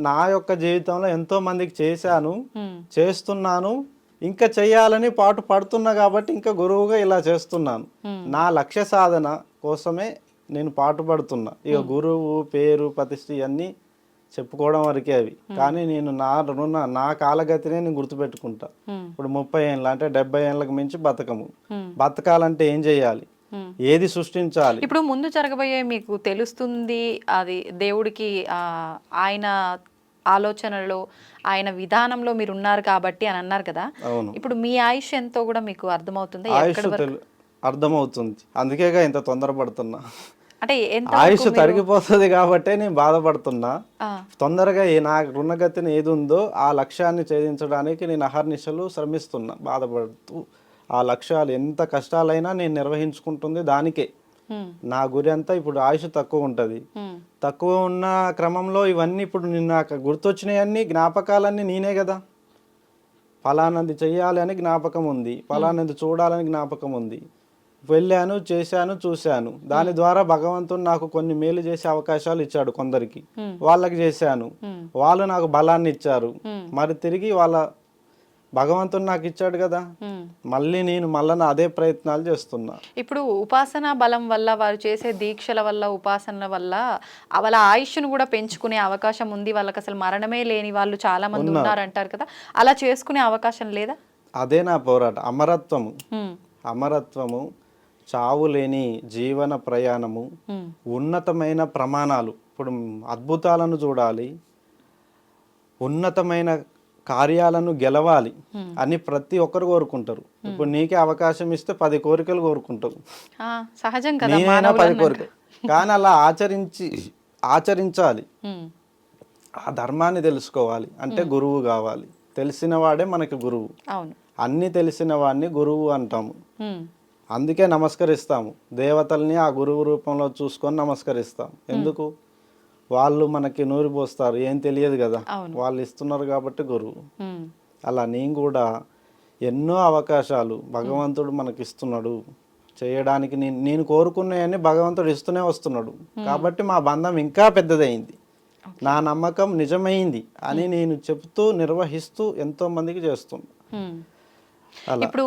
నా యొక్క జీవితంలో ఎంతో మందికి చేశాను, చేస్తున్నాను, ఇంకా చెయ్యాలని పాటు పడుతున్నా కాబట్టి ఇంకా గురువుగా ఇలా చేస్తున్నాను. నా లక్ష్య సాధన కోసమే నేను పాటు పడుతున్నా. ఇక గురువు పేరు ప్రతిష్ఠ అన్నీ చెప్పుకోవడం వరకే అవి, కానీ నేను నా కాలగతినే నేను గుర్తుపెట్టుకుంటా. ఇప్పుడు 30 ఏళ్ళు అంటే 70 ఏళ్ళకి మించి బతకాలంటే ఏం చేయాలి, ఏది సృష్టించాలి. ఇప్పుడు ముందు జరగబోయే మీకు తెలుస్తుంది, అది దేవుడికి ఆయన ఆలోచనలో ఆయన విధానంలో మీరు ఉన్నారు కాబట్టి అని అన్నారు కదా. ఇప్పుడు మీ ఆయుష్ ఎంతో కూడా మీకు అర్థమవుతుంది, అర్థమవుతుంది. అందుకేగా ఇంత తొందరపడుతున్నా. అంటే ఎంత ఆయుష్ తరిగిపోతుంది కాబట్టే నేను బాధపడుతున్నా. తొందరగా నా రుణగతిని ఏది ఉందో ఆ లక్ష్యాన్ని ఛేదించడానికి నేను అహర్నిశలు శ్రమిస్తున్నా, బాధపడుతూ. ఆ లక్ష్యాలు ఎంత కష్టాలైనా నేను నిర్వహించుకుంటుంది దానికే. నా గురి అంతా ఇప్పుడు ఆయుష్ తక్కువ ఉంటుంది. తక్కువ ఉన్న క్రమంలో ఇవన్నీ ఇప్పుడు నాకు గుర్తొచ్చినాయన్నీ జ్ఞాపకాలన్నీ నేనే కదా. ఫలానంది చెయ్యాలి అని జ్ఞాపకం ఉంది, ఫలానంది చూడాలని జ్ఞాపకం ఉంది. వెళ్ళాను, చేశాను, చూశాను. దాని ద్వారా భగవంతుడు నాకు కొన్ని మేలు చేసే అవకాశాలు ఇచ్చాడు కొందరికి, వాళ్ళకి చేశాను. వాళ్ళు నాకు బలాన్ని ఇచ్చారు, మరి తిరిగి వాళ్ళ భగవంతుడు నాకు ఇచ్చాడు కదా, మళ్ళీ నేను నా అదే ప్రయత్నాలు చేస్తున్నా. ఇప్పుడు ఉపాసన బలం వల్ల, వారు చేసే దీక్షల వల్ల, ఉపాసన వల్ల వాళ్ళ ఆయుష్ను కూడా పెంచుకునే అవకాశం ఉంది. వాళ్ళకి అసలు మరణమే లేని వాళ్ళు చాలా మంది ఉన్నారంటారు కదా, అలా చేసుకునే అవకాశం లేదా? అదే నా పోరాటం. అమరత్వము, చావు లేని జీవన ప్రయాణము, ఉన్నతమైన ప్రమాణాలు. ఇప్పుడు అద్భుతాలను చూడాలి, ఉన్నతమైన కార్యాలను గెలవాలి అని ప్రతి ఒక్కరు కోరుకుంటారు. ఇప్పుడు నీకే అవకాశం ఇస్తే 10 కోరికలు కోరుకుంటావు, సహజం కదా, నేనైనా 10 కోరికలు. కానీ అలా ఆచరించాలి. ఆ ధర్మాన్ని తెలుసుకోవాలి అంటే గురువు కావాలి. తెలిసిన వాడే మనకి గురువు. అన్ని తెలిసిన వాడిని గురువు అంటాము. అందుకే నమస్కరిస్తాము. దేవతల్ని ఆ గురువు రూపంలో చూసుకొని నమస్కరిస్తాం. ఎందుకు? వాళ్ళు మనకి నూరి పోస్తారు, ఏం తెలియదు కదా, వాళ్ళు ఇస్తున్నారు కాబట్టి గురువు. అలా నేను కూడా ఎన్నో అవకాశాలు భగవంతుడు మనకి ఇస్తున్నాడు చేయడానికి. నేను కోరుకున్నాయని భగవంతుడు ఇస్తూనే వస్తున్నాడు కాబట్టి మా బంధం ఇంకా పెద్దదైంది. నా నమ్మకం నిజమైంది అని నేను చెప్తూ నిర్వహిస్తూ ఎంతో మందికి చేస్తున్నా. ఇప్పుడు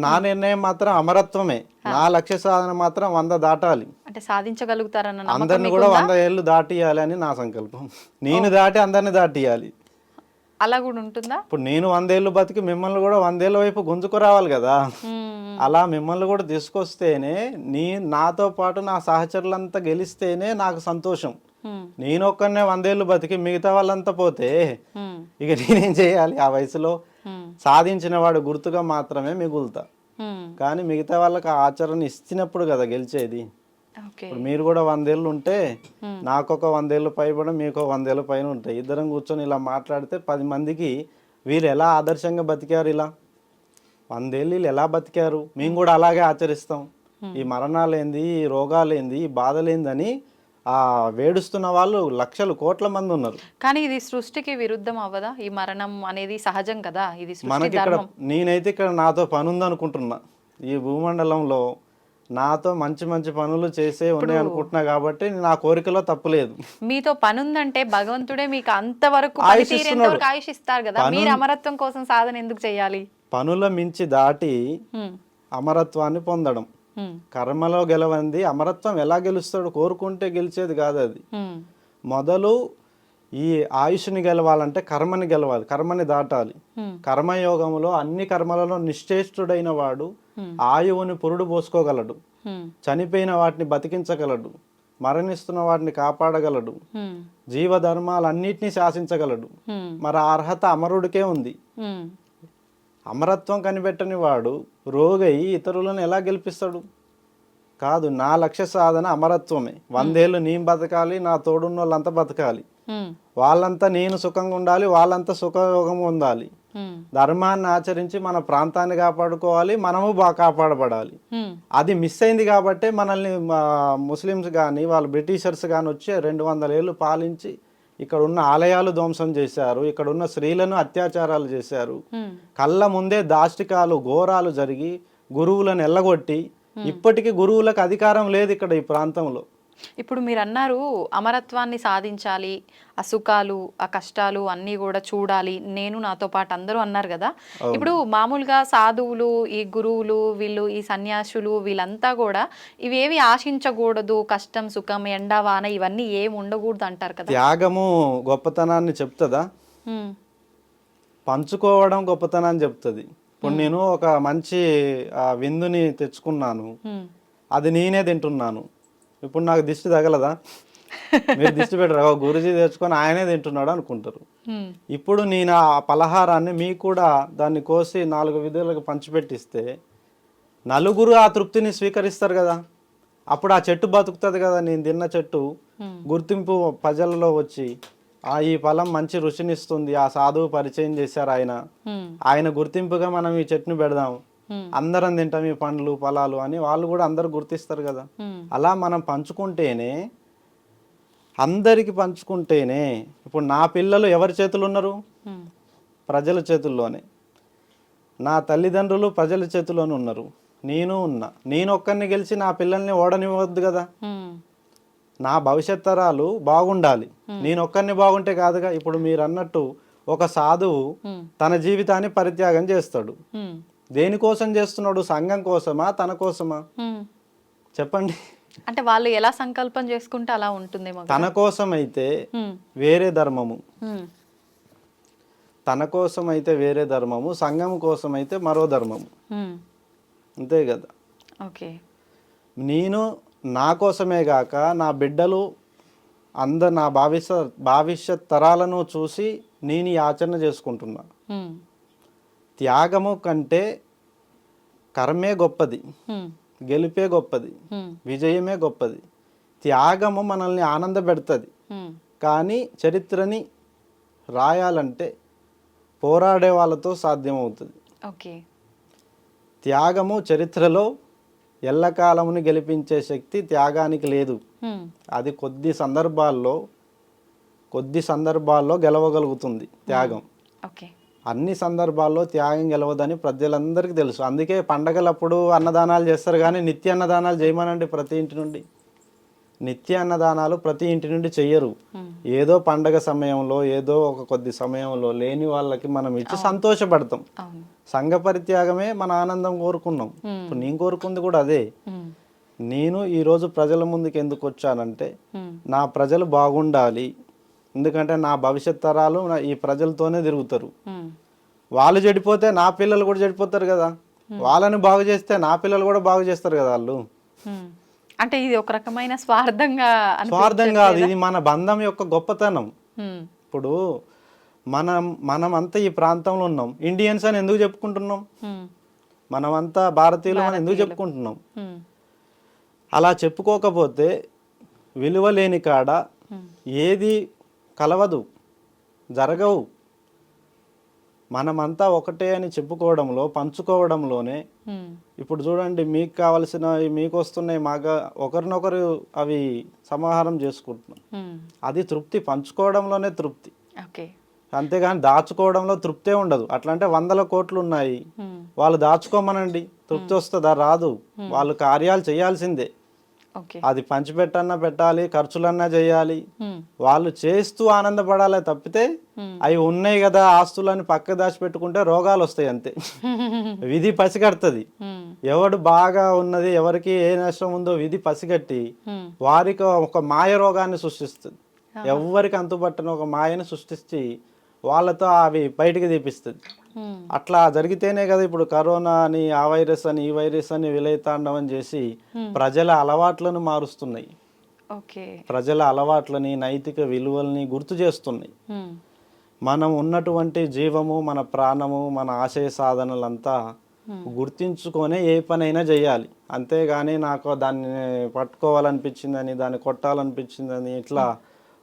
నా నిర్ణయం మాత్రం అమరత్వమే. నా లక్ష్య సాధన మాత్రం 100 దాటాలి. అంటే సాధించగలుగుతారన్న అందరిని కూడా 100 ఏళ్ళు దాటియాలి అని నా సంకల్పం. నేను దాటి అందరిని దాటియాలి. అలా కూడా ఉంటుందా? ఇప్పుడు నేను 100 ఏళ్ళు బతికి మిమ్మల్ని కూడా 100 ఏళ్ళ వైపు గుంజుకు రావాలి కదా. అలా మిమ్మల్ని కూడా తీసుకొస్తేనే నాతో పాటు నా సహచరులంతా గెలిస్తేనే నాకు సంతోషం. నేను ఒక్కనే 100 ఏళ్ళు బతికి మిగతా వాళ్ళంతా పోతే ఇక నేనేం చేయాలి? ఆ వయసులో సాధించిన వాడు గుర్తుగా మాత్రమే మిగులుతా. కానీ మిగతా వాళ్ళకి ఆచరణ ఇచ్చినప్పుడు కదా గెలిచేది. ఇప్పుడు మీరు కూడా 100 ఏళ్ళు ఉంటే నాకొక 100 ఏళ్ళు పైబడి మీకు 100 ఏళ్ళ పైన ఉంటాయి. ఇద్దరం కూర్చొని ఇలా మాట్లాడితే 10 మందికి వీరు ఎలా ఆదర్శంగా బతికారు, ఇలా 100 ఏళ్ళు వీళ్ళు ఎలా బతికారు, మేము కూడా అలాగే ఆచరిస్తాం. ఈ మరణాలేంది, ఈ రోగాలేంది, ఈ బాధలేందని వేడుస్తున్న వాళ్ళు లక్షలు కోట్ల మంది ఉన్నారు. కానీ ఇది సృష్టికి విరుద్ధం అవ్వదా? ఈ మరణం అనేది సహజం కదా, ఇది మనకి ఇక్కడ. నేనైతే ఇక్కడ నాతో పని ఉందనుకుంటున్నా. ఈ భూమండలంలో నాతో మంచి మంచి పనులు చేసే ఉన్నాయి అనుకుంటున్నా కాబట్టి నా కోరికలో తప్పులేదు. మీతో పని ఉందంటే భగవంతుడే మీకు అంతవరకు ఆయుష్ ఇస్తారు కదా, మీరు అమరత్వం కోసం సాధన ఎందుకు చేయాలి? పనుల మించి దాటి అమరత్వాన్ని పొందడం. కర్మలో గెలవంది అమరత్వం ఎలా గెలుస్తాడు? కోరుకుంటే గెలిచేది కాదు అది. మొదలు ఈ ఆయుష్ని గెలవాలంటే కర్మని గెలవాలి, కర్మని దాటాలి. కర్మయోగంలో అన్ని కర్మలలో నిశ్చేష్టుడైన వాడు ఆయువుని పురుడు పోసుకోగలడు, చనిపోయిన వాటిని బతికించగలడు, మరణిస్తున్న వాటిని కాపాడగలడు, జీవధర్మాలన్నిటినీ శాసించగలడు. మరి ఆ అర్హత అమరుడికే ఉంది. అమరత్వం కనిపెట్టని వాడు రోగై ఇతరులను ఎలా గెలిపిస్తాడు? కాదు, నా లక్ష్య సాధన అమరత్వమే. 100 ఏళ్ళు నేను బతకాలి, నా తోడున్న వాళ్ళంతా బతకాలి, వాళ్ళంతా నేను సుఖంగా ఉండాలి, వాళ్ళంతా సుఖయోగం ఉండాలి. ధర్మాన్ని ఆచరించి మన ప్రాంతాన్ని కాపాడుకోవాలి, మనము బాగా కాపాడబడాలి. అది మిస్ అయింది కాబట్టి మనల్ని ముస్లిమ్స్ కానీ వాళ్ళు బ్రిటిషర్స్ కానీ వచ్చి 200 ఏళ్ళు పాలించి ఇక్కడ ఉన్న ఆలయాలు ధ్వంసం చేశారు, ఇక్కడ ఉన్న స్త్రీలను అత్యాచారాలు చేశారు. కళ్ళ ముందే దాష్టికాలు ఘోరాలు జరిగి గురువులను ఎల్లగొట్టి ఇప్పటికీ గురువులకు అధికారం లేదు ఇక్కడ ఈ ప్రాంతంలో. ఇప్పుడు మీరు అన్నారు అమరత్వాన్ని సాధించాలి, ఆ సుఖాలు ఆ కష్టాలు అన్నీ కూడా చూడాలి, నేను నాతో పాటు అందరూ అన్నారు కదా. ఇప్పుడు మామూలుగా సాధువులు, ఈ గురువులు, వీళ్ళు ఈ సన్యాసులు, వీళ్ళంతా కూడా ఇవేవి ఆశించకూడదు, కష్టం సుఖం ఎండ వాన ఇవన్నీ ఏమి ఉండకూడదు అంటారు కదా. త్యాగము గొప్పతనాన్ని చెప్తుందా? పంచుకోవడం గొప్పతనాన్ని చెప్తుంది. ఇప్పుడు నేను ఒక మంచి విందుని తెచ్చుకున్నాను, అది నేనే తింటున్నాను. ఇప్పుడు నాకు దిష్టి తగలదా? మీరు దిష్టి పెట్టరు, గురుజీ తెచ్చుకొని ఆయనే తింటున్నాడు అనుకుంటారు. ఇప్పుడు నేను ఆ పలహారాన్ని మీకు కూడా దాన్ని కోసి 4 విధులకు పంచిపెట్టిస్తే నలుగురు ఆ తృప్తిని స్వీకరిస్తారు కదా. అప్పుడు ఆ చెట్టు బతుకుతుంది కదా, నేను తిన్న చెట్టు గుర్తింపు ప్రజలలో వచ్చి ఈ ఫలం మంచి రుచినిస్తుంది, ఆ సాధువు పరిచయం చేశారు ఆయన గుర్తింపుగా మనం ఈ చెట్టును పెడదాం, అందరం తింటాం ఈ పండ్లు ఫలాలు అని వాళ్ళు కూడా అందరు గుర్తిస్తారు కదా. అలా మనం పంచుకుంటేనే, అందరికి పంచుకుంటేనే. ఇప్పుడు నా పిల్లలు ఎవరి చేతులు ఉన్నారు? ప్రజల చేతుల్లోనే. నా తల్లిదండ్రులు ప్రజల చేతుల్లోనే ఉన్నారు, నేను ఉన్నా. నేను ఒక్కరిని గెలిచి నా పిల్లల్ని ఓడనివ్వద్దు కదా. నా భవిష్యత్ తరాలు బాగుండాలి, నేను ఒక్కరిని బాగుంటే కాదుగా. ఇప్పుడు మీరు అన్నట్టు ఒక సాధువు తన జీవితాన్ని పరిత్యాగం చేస్తాడు. దేనికోసం చేస్తున్నాడు? సంఘం కోసమా, తన కోసమా? చెప్పండి. అంటే వాళ్ళు ఎలా సంకల్పం చేసుకుంటే అలా ఉంటుందేమో. తన కోసం అయితే వేరే ధర్మము, తన కోసం అయితే వేరే ధర్మము, సంఘం కోసం అయితే మరో ధర్మము, అంతే కదా. ఓకే. నేను నా కోసమే గాక నా బిడ్డలు నా భవిష్యత్ తరాలను చూసి నేను ఈ ఆచరణ చేసుకుంటున్నా. త్యాగము కంటే కర్మే గొప్పది, గెలిపే గొప్పది, విజయమే గొప్పది. త్యాగము మనల్ని ఆనంద పెడుతుంది, కానీ చరిత్రని రాయాలంటే పోరాడే వాళ్ళతో సాధ్యమవుతుంది. ఓకే. త్యాగము చరిత్రలో ఎల్లకాలముని గెలిపించే శక్తి త్యాగానికి లేదు. అది కొద్ది సందర్భాల్లో గెలవగలుగుతుంది త్యాగం. అన్ని సందర్భాల్లో త్యాగం గెలవదని ప్రజలందరికీ తెలుసు. అందుకే పండగలప్పుడు అన్నదానాలు చేస్తారు, కానీ నిత్య అన్నదానాలు చేయమనండి ప్రతి ఇంటి నుండి. నిత్య అన్నదానాలు ప్రతి ఇంటి నుండి చెయ్యరు. ఏదో పండగ సమయంలో, ఏదో ఒక కొద్ది సమయంలో లేని వాళ్ళకి మనం ఇచ్చి సంతోషపడతాం. సంఘ పరిత్యాగమే మన ఆనందం కోరుకున్నాం. ఇప్పుడు నేను కోరుకుంది కూడా అదే. నేను ఈరోజు ప్రజల ముందుకు ఎందుకు వచ్చానంటే, నా ప్రజలు బాగుండాలి. ఎందుకంటే నా భవిష్యత్ తరాలు ఈ ప్రజలతోనే తిరుగుతారు. వాళ్ళు చెడిపోతే నా పిల్లలు కూడా చెడిపోతారు కదా. వాళ్ళని బాగు చేస్తే నా పిల్లలు కూడా బాగు చేస్తారు కదా వాళ్ళు. అంటే ఇది ఒక రకమైన స్వార్థం కాదు, ఇది మన బంధం యొక్క గొప్పతనం. ఇప్పుడు మనమంతా ఈ ప్రాంతంలో ఉన్నాం, ఇండియన్స్ అని ఎందుకు చెప్పుకుంటున్నాం? మనమంతా భారతీయులు అని ఎందుకు చెప్పుకుంటున్నాం? అలా చెప్పుకోకపోతే విలువ లేని కాడ ఏది కలవదు, జరగవు. మనమంతా ఒకటే అని చెప్పుకోవడంలో, పంచుకోవడంలోనే. ఇప్పుడు చూడండి, మీకు కావలసిన మీకు వస్తున్నాయి, మాగా ఒకరినొకరు అవి సమాహారం చేసుకుంటున్నాం. అది తృప్తి, పంచుకోవడంలోనే తృప్తి. అంతేగాని దాచుకోవడంలో తృప్తే ఉండదు. అట్లా అంటే 100 కోట్లు ఉన్నాయి, వాళ్ళు దాచుకోమనండి, తృప్తి వస్తుందా? రాదు. వాళ్ళు కార్యాలు చేయాల్సిందే. అది పంచిపెట్టన్నా పెట్టాలి, ఖర్చులన్నా చేయాలి. వాళ్ళు చేస్తూ ఆనందపడాలి తప్పితే అవి ఉన్నాయి కదా ఆస్తులని పక్క దాచిపెట్టుకుంటే రోగాలు వస్తాయి అంతే. విధి పసిగడుతుంది. ఎవడు బాగా ఉన్నది, ఎవరికి ఏ నష్టం ఉందో విధి పసిగట్టి వారికి ఒక మాయ రోగాన్ని సృష్టిస్తుంది. ఎవరికి అంతుపట్టని ఒక మాయని సృష్టించి వాళ్ళతో అవి బయటికి తీపిస్తుంది. అట్లా జరిగితేనే కదా ఇప్పుడు కరోనా అని, ఆ వైరస్ అని, ఈ వైరస్ అని విలయతాండవం చేసి ప్రజల అలవాట్లను మారుస్తున్నాయి. ప్రజల అలవాట్లని, నైతిక విలువల్ని గుర్తు చేస్తున్నాయి. మనం ఉన్నటువంటి జీవము, మన ప్రాణము, మన ఆశయ సాధనలంతా గుర్తించుకొని ఏ పనైనా చేయాలి. అంతేగాని నాకు దాన్ని పట్టుకోవాలనిపించిందని, దాన్ని కొట్టాలనిపించిందని ఇట్లా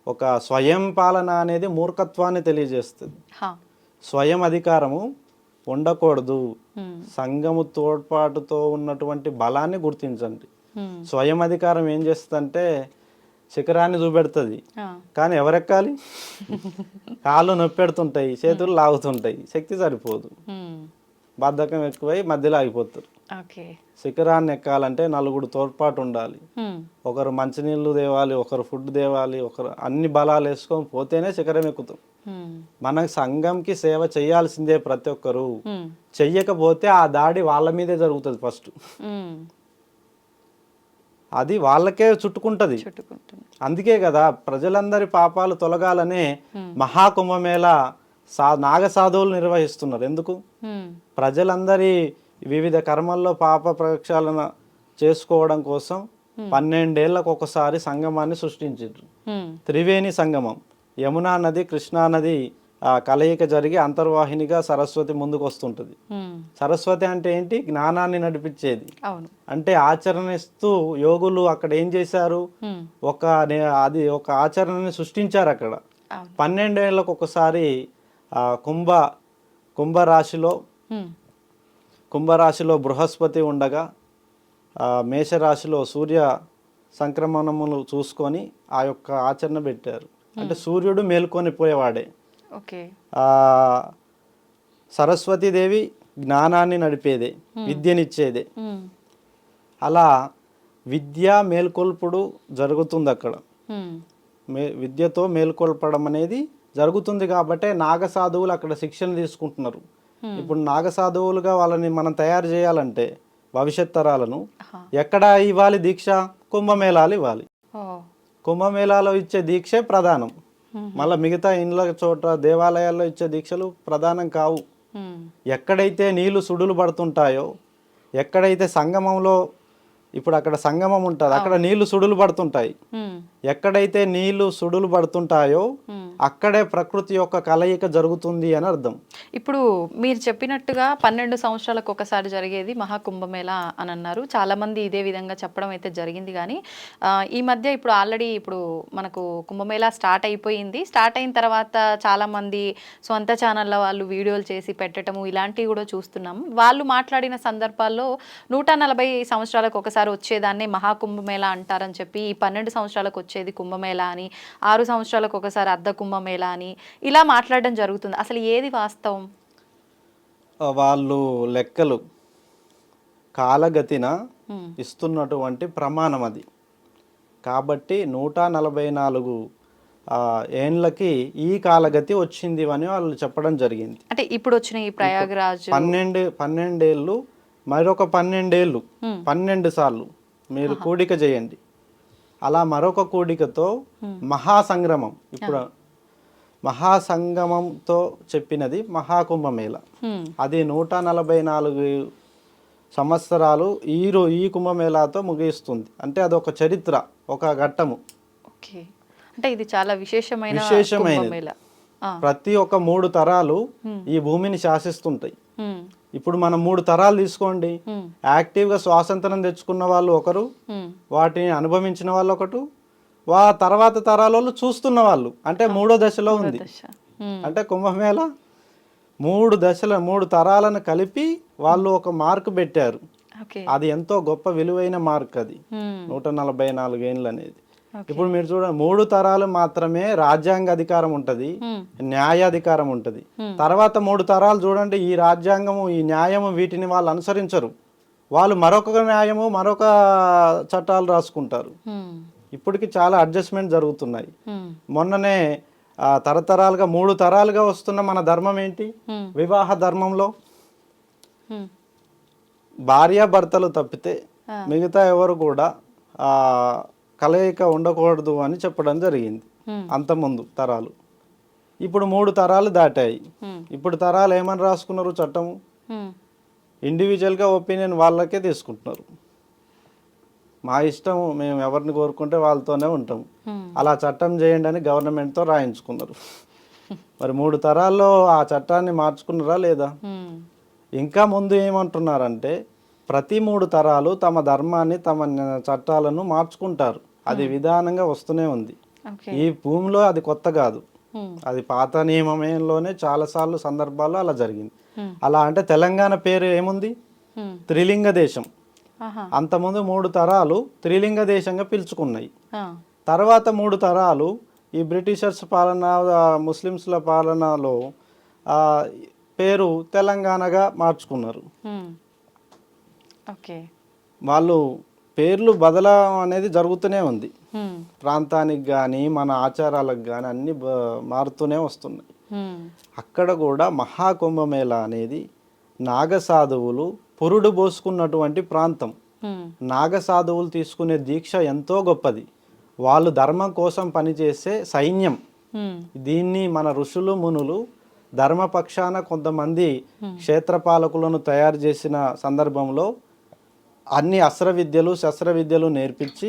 ఒక స్వయం పాలన అనేది మూర్ఖత్వాన్ని తెలియజేస్తుంది. స్వయం అధికారము ఉండకూడదు. సంఘము తోడ్పాటుతో ఉన్నటువంటి బలాన్ని గుర్తించండి. స్వయం అధికారం ఏం చేస్తుందంటే శిఖరాన్ని చూపెడుతుంది, కానీ ఎవరెక్కాలి? కాళ్ళు నొప్పెడుతుంటాయి, చేతులు లాగుతుంటాయి, శక్తి సరిపోదు, బద్ధకం ఎక్కువై మధ్యలో ఆగిపోతారు. శిఖరాన్ని ఎక్కాలంటే నలుగురు తోడ్పాటు ఉండాలి. ఒకరు మంచినీళ్ళు తేవాలి, ఒకరు ఫుడ్ తేవాలి, ఒకరు అన్ని బలాలు వేసుకొని పోతేనే శిఖరం ఎక్కుతాం. మన సంఘంకి సేవ చేయాల్సిందే ప్రతి ఒక్కరు. చెయ్యకపోతే ఆ దాడి వాళ్ళ మీదే జరుగుతుంది ఫస్ట్. అది వాళ్ళకే చుట్టుకుంటది. అందుకే కదా ప్రజలందరి పాపాలు తొలగాలనే మహాకుంభమేళ నాగ సాధువులు నిర్వహిస్తున్నారు. ఎందుకు? ప్రజలందరి వివిధ కర్మల్లో పాప ప్రక్షాళన చేసుకోవడం కోసం 12 ఏళ్లకు ఒకసారి సంగమాన్ని సృష్టించారు. త్రివేణి సంగమం. యమునా నది, కృష్ణా నది ఆ కలయిక జరిగి అంతర్వాహినిగా సరస్వతి ముందుకు వస్తుంటుంది. సరస్వతి అంటే ఏంటి? జ్ఞానాన్ని నడిపించేది. అవును. అంటే ఆచరణిస్తూ యోగులు అక్కడ ఏం చేశారు? అది ఒక ఆచరణని సృష్టించారు అక్కడ. 12 ఏళ్ళకు ఒకసారి కుంభరాశిలో బృహస్పతి ఉండగా మేషరాశిలో సూర్య సంక్రమణములు చూసుకొని ఆ యొక్క ఆచరణ పెట్టారు. అంటే సూర్యుడు మేల్కొని పోయేవాడే. ఓకే. సరస్వతీదేవి జ్ఞానాన్ని నడిపేదే, విద్యనిచ్చేదే. అలా విద్య మేల్కొల్పుడు జరుగుతుంది అక్కడ. విద్యతో మేల్కొల్పడం అనేది జరుగుతుంది కాబట్టే నాగసాధువులు అక్కడ శిక్షణ తీసుకుంటున్నారు. ఇప్పుడు నాగసాధువులుగా వాళ్ళని మనం తయారు చేయాలంటే భవిష్యత్ తరాలను ఎక్కడ ఇవ్వాలి దీక్ష? కుంభమేళాలు ఇవ్వాలి. కుంభమేళాలో ఇచ్చే దీక్షే ప్రధానం. మళ్ళీ మిగతా ఇండ్ల చోట దేవాలయాల్లో ఇచ్చే దీక్షలు ప్రధానం కావు. ఎక్కడైతే నీళ్లు సుడులు పడుతుంటాయో, ఎక్కడైతే సంగమంలో, ఇప్పుడు అక్కడ సంగమం ఉంటుంది, అక్కడ నీళ్లు సుడులు పడుతుంటాయి. ఎక్కడైతే నీళ్లు సుడులు పడుతుంటాయో అక్కడే ప్రకృతి యొక్క కలయిక జరుగుతుంది అని అర్థం. ఇప్పుడు మీరు చెప్పినట్టుగా 12 సంవత్సరాలకు ఒకసారి జరిగేది మహాకుంభమేళ అని అన్నారు. చాలా మంది ఇదే విధంగా చెప్పడం అయితే జరిగింది. కానీ ఈ మధ్య ఇప్పుడు ఆల్రెడీ ఇప్పుడు మనకు కుంభమేళ స్టార్ట్ అయిపోయింది. స్టార్ట్ అయిన తర్వాత చాలా మంది సొంత ఛానళ్ళ వాళ్ళు వీడియోలు చేసి పెట్టడము ఇలాంటివి కూడా చూస్తున్నాము. వాళ్ళు మాట్లాడిన సందర్భాల్లో 140 సంవత్సరాలకు ఒకసారి వచ్చేదాన్ని మహాకుంభమేళ అంటారని చెప్పి, ఈ 12 సంవత్సరాలకు వచ్చేది కుంభమేళ అని, 6 సంవత్సరాలకు ఒకసారి అర్ధ కుంభమేళ అని ఇలా మాట్లాడడం జరుగుతుంది. అసలు ఏది వాస్తవం? వాళ్ళు లెక్కలు కాలగతిన ఇస్తున్నటువంటి ప్రమాణం అది. కాబట్టి 144 ఏండ్లకి ఈ కాలగతి వచ్చింది అని వాళ్ళు చెప్పడం జరిగింది. అంటే ఇప్పుడు వచ్చిన ఈ ప్రయాగరాజ్ 12 ఏళ్ళు, మరొక 12 ఏళ్ళు, 12 సార్లు మీరు కూడిక చేయండి. అలా మరొక కూడికతో మహాసంగ్రమం, ఇప్పుడు మహాసంగమంతో చెప్పినది మహాకుంభమేళ. అది 144 సంవత్సరాలు ఈ కుంభమేళాతో ముగిస్తుంది. అంటే అదొక చరిత్ర, ఒక ఘట్టము. ఓకే. అంటే ఇది చాలా విశేషమైన కుంభమేళ. ప్రతి ఒక్క 3 తరాలు ఈ భూమిని శాసిస్తుంటాయి. ఇప్పుడు మనం 3 తరాలు తీసుకోండి. యాక్టివ్గా స్వాతంత్రం తెచ్చుకున్న వాళ్ళు ఒకరు, వాటిని అనుభవించిన వాళ్ళు ఒకరు, తర్వాత తరాల చూస్తున్న వాళ్ళు, అంటే 3వ దశలో ఉంది. అంటే కుంభమేళ 3 తరాలను కలిపి వాళ్ళు ఒక మార్క్ పెట్టారు. అది ఎంతో గొప్ప విలువైన మార్క్ అది, 144 ఏండ్లు అనేది. ఇప్పుడు మీరు చూడండి, 3 తరాలు మాత్రమే రాజ్యాంగ అధికారం ఉంటది, న్యాయాధికారం ఉంటది. తర్వాత 3 తరాలు చూడండి, ఈ రాజ్యాంగము, ఈ న్యాయము, వీటిని వాళ్ళు అనుసరించరు. వాళ్ళు మరొక న్యాయము, మరొక చట్టాలు రాసుకుంటారు. ఇప్పటికి చాలా అడ్జస్ట్మెంట్ జరుగుతున్నాయి. మొన్ననే తరతరాలుగా 3 తరాలుగా వస్తున్న మన ధర్మం ఏంటి? వివాహ ధర్మంలో భార్యాభర్తలు తప్పితే మిగతా ఎవరు కూడా కలయిక ఉండకూడదు అని చెప్పడం జరిగింది అంతకుముందు తరాలు. ఇప్పుడు 3 తరాలు దాటాయి. ఇప్పుడు తరాలు ఏమని రాసుకున్నారు చట్టము? ఇండివిజువల్గా ఒపీనియన్ వాళ్ళకే తీసుకుంటున్నారు. మా ఇష్టం, మేము ఎవరిని కోరుకుంటే వాళ్ళతోనే ఉంటాము, అలా చట్టం చేయండి అని గవర్నమెంట్తో రాయించుకున్నారు. మరి 3 తరాల్లో ఆ చట్టాన్ని మార్చుకున్నారా లేదా? ఇంకా ముందు ఏమంటున్నారంటే ప్రతి 3 తరాలు తమ ధర్మాన్ని, తమ చట్టాలను మార్చుకుంటారు. అది విధానంగా వస్తూనే ఉంది. ఈ భూమిలో అది కొత్త కాదు, అది పాత నియమంలోనే చాలాసార్లు సందర్భాల్లో అలా జరిగింది. అలా అంటే తెలంగాణ పేరు ఏముంది? త్రిలింగ దేశం. అంతకుముందు 3 తరాలు త్రిలింగ దేశంగా పిలుచుకున్నాయి. తర్వాత 3 తరాలు ఈ బ్రిటిషర్స్ పాలన, ముస్లిమ్స్ల పాలనలో పేరు తెలంగాణగా మార్చుకున్నారు. వాళ్ళు పేర్లు బదలం అనేది జరుగుతూనే ఉంది. ప్రాంతానికి కానీ మన ఆచారాలకు కానీ అన్ని మారుతూనే వస్తున్నాయి. అక్కడ కూడా మహాకుంభమేళ అనేది నాగసాధువులు పురుడు పోసుకున్నటువంటి ప్రాంతం. నాగసాధువులు తీసుకునే దీక్ష ఎంతో గొప్పది. వాళ్ళు ధర్మం కోసం పనిచేసే సైన్యం. దీన్ని మన ఋషులు మునులు ధర్మపక్షాన కొంతమంది క్షేత్రపాలకులను తయారు చేసిన సందర్భంలో అన్ని అస్త్ర విద్యలు, శస్త్ర విద్యలు నేర్పించి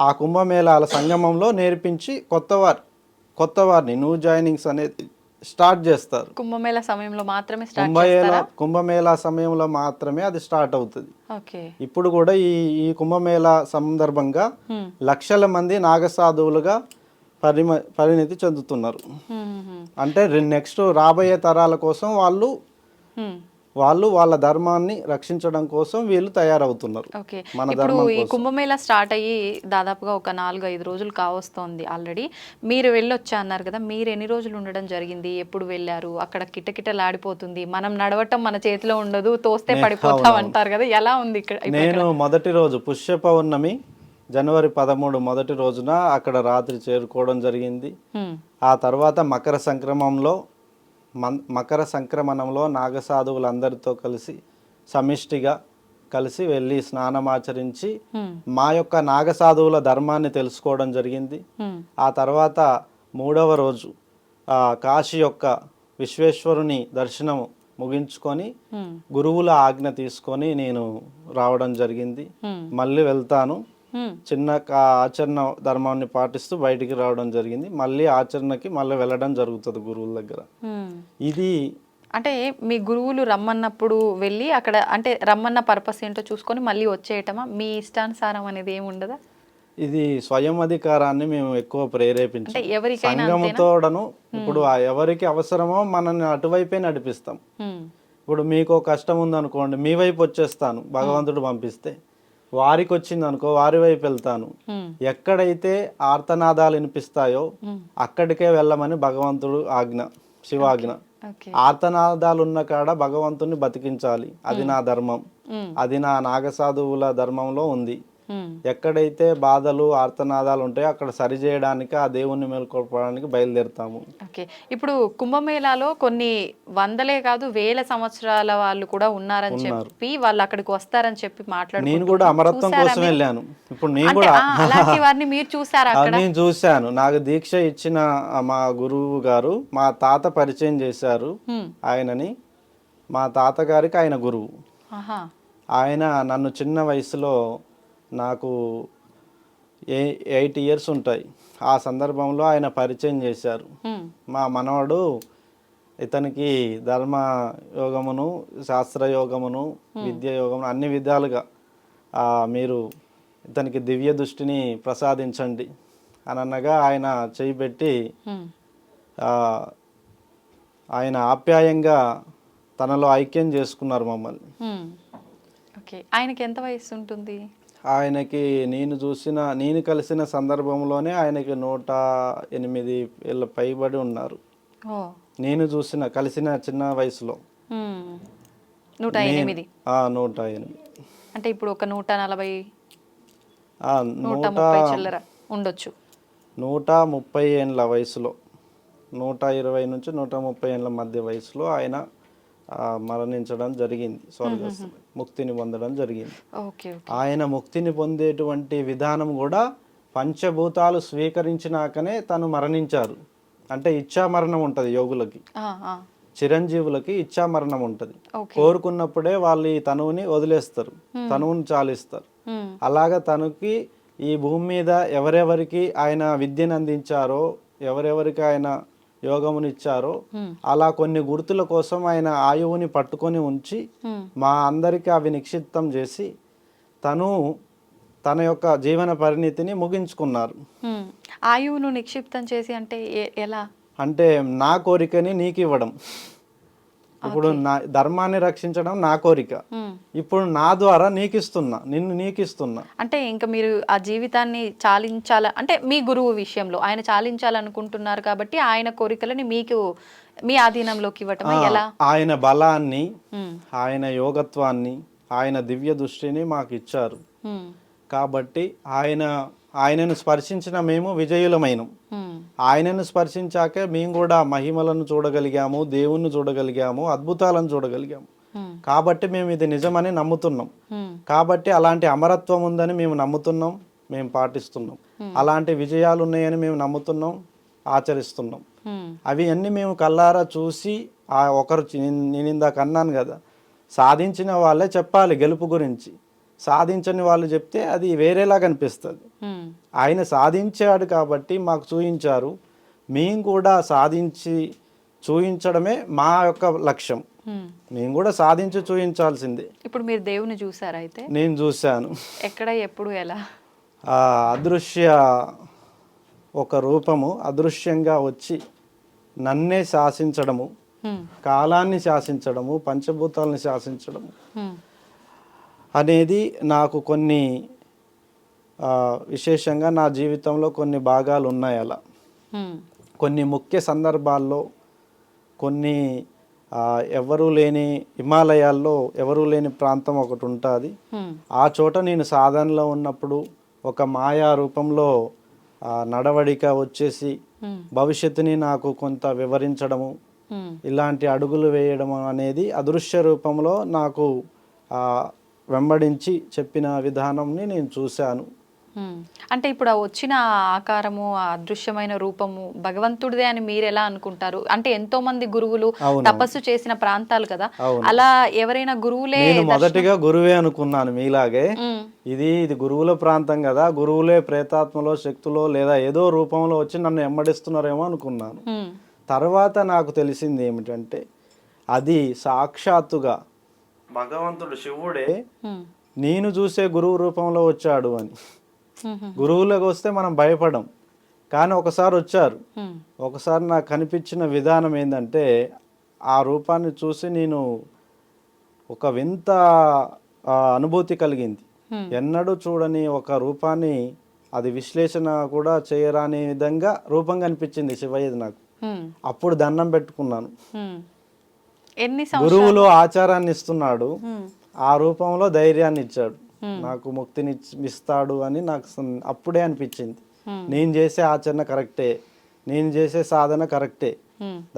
ఆ కుంభమేళాల సంగమంలో నేర్పించి కొత్త వారిని న్యూ జాయినింగ్స్ అనేది స్టార్ట్ చేస్తారు. కుంభమేళ సమయంలో మాత్రమే స్టార్ట్ చేస్తారా? కుంభమేళా సమయంలో మాత్రమే అది స్టార్ట్ అవుతుంది. ఓకే. ఇప్పుడు కూడా ఈ కుంభమేళా సందర్భంగా లక్షల మంది నాగసాధువులుగా పరిణితి చెందుతున్నారు. అంటే నెక్స్ట్ రాబోయే తరాల కోసం వాళ్ళు వాళ్ళ ధర్మాన్ని రక్షించడం కోసం వీళ్ళు తయారవుతున్నారు. ఓకే. ఇప్పుడు ఈ కుంభమేళా స్టార్ట్ అయ్యి దాదాపుగా ఒక 4-5 రోజులు కావస్తోంది ఆల్రెడీ. మీరు వెళ్ళొచ్చా అన్నారు కదా, మీరు ఎన్ని రోజులు ఉండడం జరిగింది, ఎప్పుడు వెళ్ళారు? అక్కడ కిటకిటలాడిపోతుంది, మనం నడవటం మన చేతిలో ఉండదు, తోస్తే పడిపోతాం అంటారు కదా, ఎలా ఉంది ఇక్కడ? నేను మొదటి రోజు పుష్య పౌర్ణమి జనవరి 13 మొదటి రోజున అక్కడ రాత్రి చేరుకోవడం జరిగింది. ఆ తర్వాత మకర సంక్రమణంలో నాగసాధువులందరితో కలిసి సమిష్టిగా కలిసి వెళ్ళి స్నానమాచరించి మా యొక్క నాగసాధువుల ధర్మాన్ని తెలుసుకోవడం జరిగింది. ఆ తర్వాత 3వ రోజు కాశీ యొక్క విశ్వేశ్వరుని దర్శనం ముగించుకొని గురువుల ఆజ్ఞ తీసుకొని నేను రావడం జరిగింది. మళ్ళీ వెళ్తాను, చిన్న ఆచరణ ధర్మాన్ని పాటిస్తూ బయటికి రావడం జరిగింది. మళ్ళీ ఆచరణకి మళ్ళీ వెళ్ళడం జరుగుతుంది గురువుల దగ్గర. ఇది అంటే మీ గురువులు రమ్మన్నప్పుడు వెళ్ళి అక్కడ అంటే రమ్మన్న పర్పస్ ఏంటో చూసుకొని మళ్ళీ వచ్చేయటమా? మీ ఇష్టానుసారం అనేది ఏమి ఉండదా? ఇది స్వయం అధికారాన్ని మేము ఎక్కువ ప్రేరేపించాం. సంఘముతోడను ఇప్పుడు ఎవరికి అవసరమో మనల్ని అటువైపే నడిపిస్తాం. ఇప్పుడు మీకు కష్టం ఉందనుకోండి, మీ వైపు వచ్చేస్తాను భగవంతుడు పంపిస్తే. వారికి వచ్చింది అనుకో, వారి వైపు వెళ్తాను. ఎక్కడైతే ఆర్తనాదాలు వినిపిస్తాయో అక్కడికే వెళ్ళమని భగవంతుడు ఆజ్ఞ, శివాజ్ఞ. ఆర్తనాదాలు ఉన్న కాడ భగవంతుని బతికించాలి, అది నా ధర్మం, అది నా నాగసాధువుల ధర్మంలో ఉంది. ఎక్కడైతే బాధలు ఆర్తనాదాలు ఉంటాయో అక్కడ సరిచేయడానికి, ఆ దేవుణ్ణి మేల్కొల్పడానికి బయలుదేరుతాము. ఓకే. ఇప్పుడు కుంభమేళాలో కొన్ని వందలే కాదు వేల సంవత్సరాల వాళ్ళు కూడా ఉన్నారని చెప్పి వాళ్ళు అక్కడికి వస్తారని చెప్పి మాట్లాడుతున్నారు. నేను కూడా అమరత్వం కోసం వెళ్ళాను. ఇప్పుడు నేను కూడా అలాంటి వారిని మీరు చూసారా? నేను చూశాను. నాకు దీక్ష ఇచ్చిన మా గురువు గారు మా తాత పరిచయం చేశారు ఆయనని. మా తాతగారికి ఆయన గురువు. ఆయన నన్ను చిన్న వయసులో, నాకు 8 years ఉంటాయి, ఆ సందర్భంలో ఆయన పరిచయం చేశారు. మా మనవడు ఇతనికి ధర్మ యోగమును, శాస్త్రయోగమును, విద్య యోగమును అన్ని విధాలుగా మీరు ఇతనికి దివ్య దృష్టిని ప్రసాదించండి అని అనగా ఆయన చేయి పెట్టి ఆయన ఆప్యాయంగా తనలో ఐక్యం చేసుకున్నారు మమ్మల్ని. ఆయనకి ఎంత వయసు ఉంటుంది? ఆయనకి నేను కలిసిన సందర్భంలోనే ఆయనకి 108 ఏళ్ళ పైబడి ఉన్నారు. నేను కలిసిన చిన్న వయసులో 108. 108 అంటే ఇప్పుడు ఒక 140 130 చిల్లర ఉండొచ్చు. 130 ఏళ్ళ వయసులో, 120 నుంచి 130 ఏళ్ళ మధ్య వయసులో ఆయన మరణించడం జరిగింది. స్వర్గస్థుడు ముక్తిని పొందడం జరిగింది. ఆయన ముక్తిని పొందేటువంటి విధానం కూడా పంచభూతాలు స్వీకరించినాకనే తను మరణించారు. అంటే ఇచ్చా మరణం ఉంటుంది యోగులకి, చిరంజీవులకి ఇచ్చా మరణం ఉంటుంది. కోరుకున్నప్పుడే వాళ్ళు ఈ తనువుని వదిలేస్తారు, తనువుని చాలిస్తారు. అలాగా తనకి ఈ భూమి మీద ఎవరెవరికి ఆయన విద్యను అందించారో, ఎవరెవరికి ఆయన యోగమునిచ్చారో, అలా కొన్ని గుర్తుల కోసం ఆయన ఆయువుని పట్టుకొని ఉంచి మా అందరికీ అవి నిక్షిప్తం చేసి తన యొక్క జీవన పరిణితిని ముగించుకున్నారు. ఆయువును నిక్షిప్తం చేసి అంటే ఎలా? అంటే నా కోరికని నీకు ఇవ్వడం. ఇప్పుడు నా ధర్మాన్ని రక్షించడం నా కోరిక, ఇప్పుడు నా ద్వారా నీకిస్తున్నా. అంటే ఇంకా మీరు ఆ జీవితాన్ని చాలించాల అంటే మీ గురువు విషయంలో ఆయన చాలించాలనుకుంటున్నారు కాబట్టి ఆయన కోరికలని మీకు మీ ఆధీనంలోకి ఇవ్వటం ఎలా? ఆయన బలాన్ని, ఆయన యోగత్వాన్ని, ఆయన దివ్య దృష్టిని మాకు ఇచ్చారు. కాబట్టి ఆయనను స్పర్శించిన మేము విజయులమైనం. ఆయనను స్పర్శించాకే మేము కూడా మహిమలను చూడగలిగాము, దేవుణ్ణి చూడగలిగాము, అద్భుతాలను చూడగలిగాము. కాబట్టి మేము ఇది నిజమని నమ్ముతున్నాం. కాబట్టి అలాంటి అమరత్వం ఉందని మేము నమ్ముతున్నాం, మేము పాటిస్తున్నాం. అలాంటి విజయాలు ఉన్నాయని మేము నమ్ముతున్నాం, ఆచరిస్తున్నాం. అవి అన్నీ మేము కల్లారా చూసి ఒకరు నేను ఇందాక అన్నాను కదా, సాధించిన వాళ్ళే చెప్పాలి గెలుపు గురించి. సాధించని వాళ్ళు చెప్తే అది వేరేలాగా అనిపిస్తుంది. ఆయన సాధించాడు కాబట్టి మాకు చూపించారు. మేము కూడా సాధించి చూయించడమే మా యొక్క లక్ష్యం. మేము కూడా సాధించి చూయించాల్సిందే. ఇప్పుడు మీరు దేవుని చూసారా అయితే? నేను చూశాను. ఎక్కడ, ఎప్పుడు, ఎలా? ఆ అదృశ్య ఒక రూపము అదృశ్యంగా వచ్చి నన్నే శాసించడము, కాలాన్ని శాసించడము, పంచభూతాలని శాసించడము అనేది నాకు కొన్ని విశేషంగా నా జీవితంలో కొన్ని భాగాలు ఉన్నాయి. అలా కొన్ని ముఖ్య సందర్భాల్లో కొన్ని ఎవరూ లేని హిమాలయాల్లో ఎవరూ లేని ప్రాంతం ఒకటి ఉంటుంది. ఆ చోట నేను సాధనలో ఉన్నప్పుడు ఒక మాయా రూపంలో నడవడిక వచ్చేసి భవిష్యత్తుని నాకు కొంత వివరించడము, ఇలాంటి అడుగులు వేయడం అనేది అదృశ్య రూపంలో నాకు వెంబడించి చెప్పిన విధానంని నేను చూశాను. అంటే ఇప్పుడు వచ్చిన ఆకారము, ఆ అదృశ్యమైన రూపము భగవంతుడిదే అని మీరు ఎలా అనుకుంటారు? అంటే ఎంతో మంది గురువులు తపస్సు చేసిన ప్రాంతాలు కదా, అలా ఎవరైనా గురువులే? నేను మొదటిగా గురువే అనుకున్నాను మీలాగే. ఇది గురువుల ప్రాంతం కదా, గురువులే ప్రేతాత్మలో, శక్తులో లేదా ఏదో రూపంలో వచ్చి నన్ను వెంబడిస్తున్నారేమో అనుకున్నాను. తర్వాత నాకు తెలిసింది ఏమిటంటే అది సాక్షాత్తుగా భగవంతుడు శివుడే నేను చూసే గురువు రూపంలో వచ్చాడు అని. గురువులకు వస్తే మనం భయపడం, కానీ ఒకసారి వచ్చారు. ఒకసారి నాకు కనిపించిన విధానం ఏంటంటే ఆ రూపాన్ని చూసి నేను ఒక వింత అనుభూతి కలిగింది. ఎన్నడూ చూడని ఒక రూపాన్ని, అది విశ్లేషణ కూడా చేయరాని విధంగా రూపం కనిపించింది శివయ్యది నాకు. అప్పుడు దండం పెట్టుకున్నాను. గురువులు ఆచారాన్ని ఇస్తున్నాడు, ఆ రూపంలో ధైర్యాన్ని ఇచ్చాడు, నాకు ముక్తిని ఇస్తాడు అని నాకు అప్పుడే అనిపించింది. నేను చేసే ఆచరణ కరెక్టే, నేను చేసే సాధన కరెక్టే,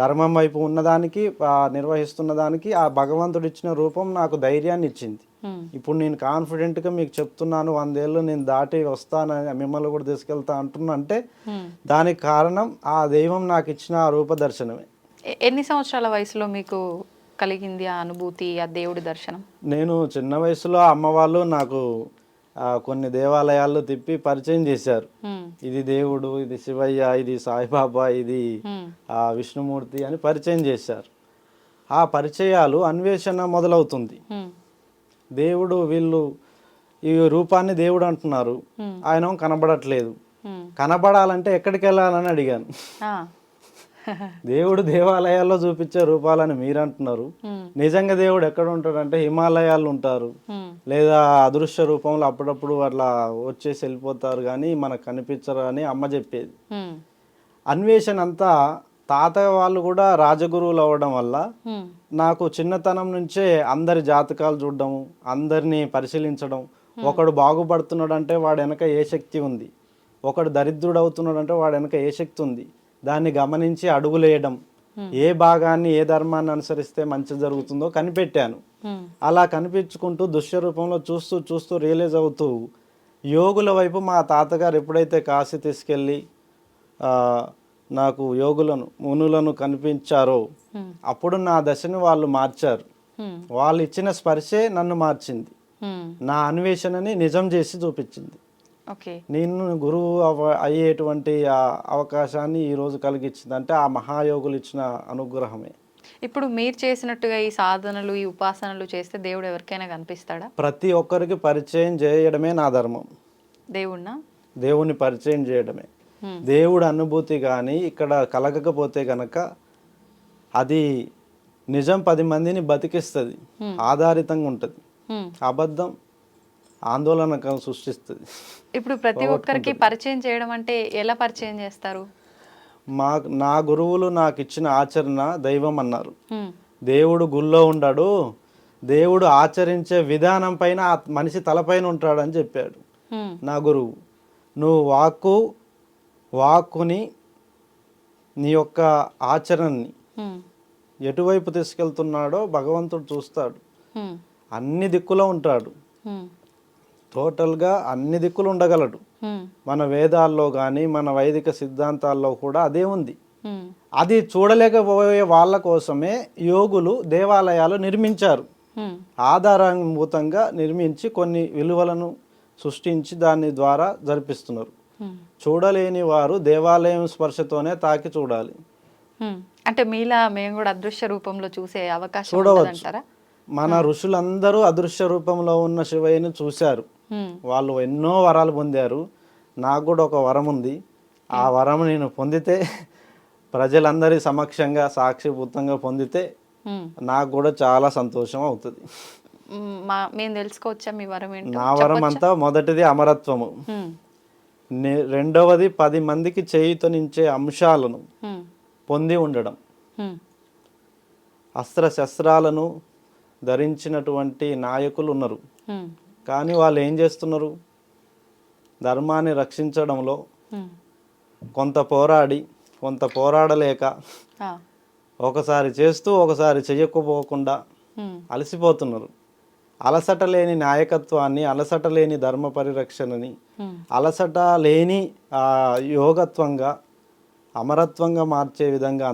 ధర్మం వైపు ఉన్నదానికి నిర్వహిస్తున్న దానికి ఆ భగవంతుడు ఇచ్చిన రూపం నాకు ధైర్యాన్ని ఇచ్చింది. ఇప్పుడు నేను కాన్ఫిడెంట్గా మీకు చెప్తున్నాను, 100 ఏళ్ళు నేను దాటి వస్తానని, మిమ్మల్ని కూడా తీసుకెళ్తా అంటున్నా అంటే దానికి కారణం ఆ దైవం నాకు ఇచ్చిన ఆ రూప దర్శనమే. ఎన్ని సంవత్సరాల వయసులో మీకు కలిగింది ఆ అనుభూతి, ఆ దేవుడి దర్శనం? నేను చిన్న వయసులో అమ్మ వాళ్ళు నాకు కొన్ని దేవాలయాల్లో తిప్పి పరిచయం చేశారు. ఇది దేవుడు, ఇది శివయ్య, ఇది సాయిబాబా, ఇది విష్ణుమూర్తి అని పరిచయం చేశారు. ఆ పరిచయాలు అన్వేషణ మొదలవుతుంది. దేవుడు, వీళ్ళు ఈ రూపాన్ని దేవుడు అంటున్నారు, ఆయన కనబడట్లేదు, కనబడాలంటే ఎక్కడికి వెళ్ళాలని అడిగాను. దేవుడు దేవాలయాల్లో చూపించే రూపాలని మీరు అంటున్నారు, నిజంగా దేవుడు ఎక్కడ ఉంటాడంటే హిమాలయాల్లో ఉంటారు, లేదా అదృశ్య రూపంలో అప్పుడప్పుడు అట్లా వచ్చేసి వెళ్ళిపోతారు, కానీ మనకు కనిపించరు అని అమ్మ చెప్పేది. అన్వేషణ అంతా తాతయ్య వాళ్ళు కూడా రాజగురువులు అవ్వడం వల్ల నాకు చిన్నతనం నుంచే అందరి జాతకాలు చూడడం, అందరినీ పరిశీలించడం, ఒకడు బాగుపడుతున్నాడు అంటే వాడు వెనక ఏ శక్తి ఉంది, ఒకడు దరిద్రుడు అవుతున్నాడు అంటే వాడు వెనక ఏ శక్తి ఉంది, దాన్ని గమనించి అడుగులేయడం, ఏ భాగాన్ని ఏ ధర్మాన్ని అనుసరిస్తే మంచి జరుగుతుందో కనిపెట్టాను. అలా కనిపించుకుంటూ దుష్య రూపంలో చూస్తూ చూస్తూ రియలైజ్ అవుతూ యోగుల వైపు మా తాతగారు ఎప్పుడైతే కాశీ తీసుకెళ్ళి నాకు యోగులను, మునులను కనిపించారో అప్పుడు నా దశని వాళ్ళు మార్చారు. వాళ్ళు ఇచ్చిన స్పర్శే నన్ను మార్చింది, నా అన్వేషణని నిజం చేసి చూపించింది. నేను గురువు అయ్యేటువంటి అవకాశాన్ని ఈరోజు కలిగించింది అంటే ఆ మహాయోగులు ఇచ్చిన అనుగ్రహమే. ఇప్పుడు మీరు చేసినట్టుగా ఈ సాధనలు, ఈ ఉపాసనలు చేస్తే దేవుడు ఎవరికైనా కనిపిస్తాడా? ప్రతి ఒక్కరికి పరిచయం చేయడమే నా ధర్మం. దేవుణ్ణి పరిచయం చేయడమే. దేవుడు అనుభూతి కానీ ఇక్కడ కలగకపోతే గనక అది నిజం 10 మందిని బతికిస్తుంది, ఆధారితంగా ఉంటుంది. అబద్ధం ఆందోళన సృష్టిస్తుంది. ఇప్పుడు ప్రతి ఒక్కరికి పరిచయం చేయడం అంటే ఎలా పరిచయం చేస్తారు? నా గురువులు నాకు ఇచ్చిన ఆచరణ దైవం అన్నారు. దేవుడు గుళ్ళో ఉండడు, దేవుడు ఆచరించే విధానం పైన ఆ మనిషి తలపైన ఉంటాడు అని చెప్పాడు నా గురువు. నువ్వు వాక్కుని నీ యొక్క ఆచరణని ఎటువైపు తీసుకెళ్తున్నాడో భగవంతుడు చూస్తాడు. అన్ని దిక్కులో ఉంటాడు, టోటల్గా అన్ని దిక్కులు ఉండగలడు. మన వేదాల్లో కానీ మన వైదిక సిద్ధాంతాల్లో కూడా అదే ఉంది. అది చూడలేకపోయే వాళ్ళ కోసమే యోగులు దేవాలయాలు నిర్మించారు. ఆధారభూతంగా నిర్మించి కొన్ని విలువలను సృష్టించి దాని ద్వారా జరిపిస్తున్నారు. చూడలేని వారు దేవాలయం స్పర్శతోనే తాకి చూడాలి. అంటే మీలా మేము కూడా అదృశ్య రూపంలో చూసే అవకాశం చూడవచ్చు. ఉంటదంటారా? మన ఋషులందరూ అదృశ్య రూపంలో ఉన్న శివయ్యను చూశారు. వాళ్ళు ఎన్నో వరాలు పొందారు. నాకు కూడా ఒక వరం ఉంది. ఆ వరం నేను పొందితే ప్రజలందరి సమక్షంగా సాక్షిభూతంగా పొందితే నాకు కూడా చాలా సంతోషం అవుతుంది. మేము తెలుసుకోవచ్చా మీ వరం ఏంటో? నా వరం అంతా మొదటిది అమరత్వము, రెండవది 10 మందికి చేయుతనించే అంశాలను పొంది ఉండడం, అస్త్ర శస్త్రాలను ధరించినటువంటి నాయకులు ఉన్నారు. కానీ వాళ్ళు ఏం చేస్తున్నారు? ధర్మాన్ని రక్షించడంలో కొంత పోరాడి కొంత పోరాడలేక ఒకసారి చేస్తూ ఒకసారి చెయ్యకపోకుండా అలసిపోతున్నారు. అలసట లేని నాయకత్వాన్ని, అలసట లేని ధర్మ పరిరక్షణని, అలసట లేని యోగత్వంగా అమరత్వంగా మార్చే విధంగా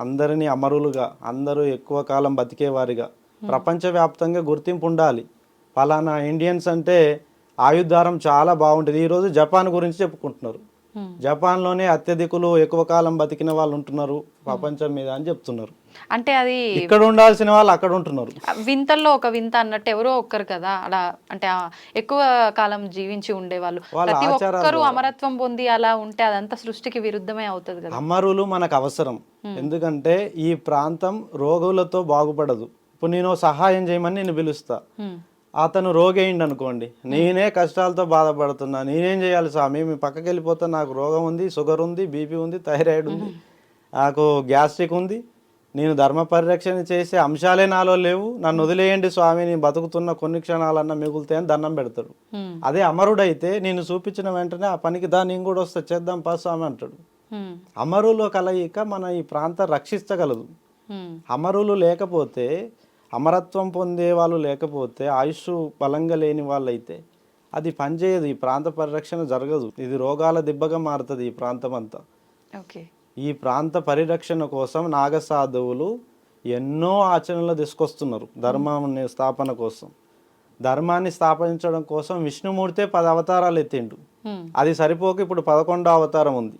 అందరినీ అమరులుగా, అందరూ ఎక్కువ కాలం బతికేవారిగా ప్రపంచవ్యాప్తంగా గుర్తింపు ఉండాలి. ఫలానా ఇండియన్స్ అంటే ఆయుర్దారం చాలా బాగుంటుంది. ఈరోజు జపాన్ గురించి చెప్పుకుంటున్నారు. జపాన్లోనే అత్యధికులు ఎక్కువ కాలం బతికిన వాళ్ళు ఉంటున్నారు ప్రపంచం మీద అని చెప్తున్నారు. అంటే అది ఇక్కడ ఉండాల్సిన వాళ్ళు అక్కడ ఉంటున్నారు. వింతల్లో ఒక వింత అన్నట్టు ఎవరో ఒక్కరు కదా అలా, అంటే ఎక్కువ కాలం జీవించి ఉండేవాళ్ళు ప్రతి ఒక్కరు అమరత్వం పొంది అలా ఉంటే అదంతా సృష్టికి విరుద్ధమే అవుతుంది కదా. అమరులు మనకు అవసరం. ఎందుకంటే ఈ ప్రాంతం రోగులతో బాగుపడదు. ఇప్పుడు నేను సహాయం చేయమని నేను పిలుస్తా, అతను రోగి అయింది అనుకోండి, నేనే కష్టాలతో బాధపడుతున్నా, నేనేం చేయాలి స్వామి? మీ పక్కకి వెళ్ళిపోతే నాకు రోగం ఉంది, షుగర్ ఉంది, బీపీ ఉంది, థైరాయిడ్ ఉంది, నాకు గ్యాస్ట్రిక్ ఉంది, నేను ధర్మ పరిరక్షణ చేసే అంశాలే నాలో లేవు, నన్ను వదిలేయండి స్వామి, నేను బతుకుతున్న కొన్ని క్షణాలన్నా మిగులుతాయని దండం పెడతాడు. అదే అమరుడైతే నేను చూపించిన వెంటనే ఆ పనికి నేను కూడా వస్తా, చేద్దాం పా స్వామి అంటాడు. అమరుల కలయిక మన ఈ ప్రాంతం రక్షించగలదు. అమరులు లేకపోతే, అమరత్వం పొందే వాళ్ళు లేకపోతే, ఆయుష్ బలంగా లేని వాళ్ళు అయితే అది పనిచేయదు. ఈ ప్రాంత పరిరక్షణ జరగదు. ఇది రోగాల దిబ్బగా మారుతుంది ఈ ప్రాంతం అంతా. ఈ ప్రాంత పరిరక్షణ కోసం నాగసాధువులు ఎన్నో ఆచరణలు తీసుకొస్తున్నారు ధర్మాన్ని స్థాపన కోసం. ధర్మాన్ని స్థాపించడం కోసం విష్ణుమూర్తే 10 అవతారాలు ఎత్తిండు. అది సరిపోక ఇప్పుడు 11వ అవతారం ఉంది.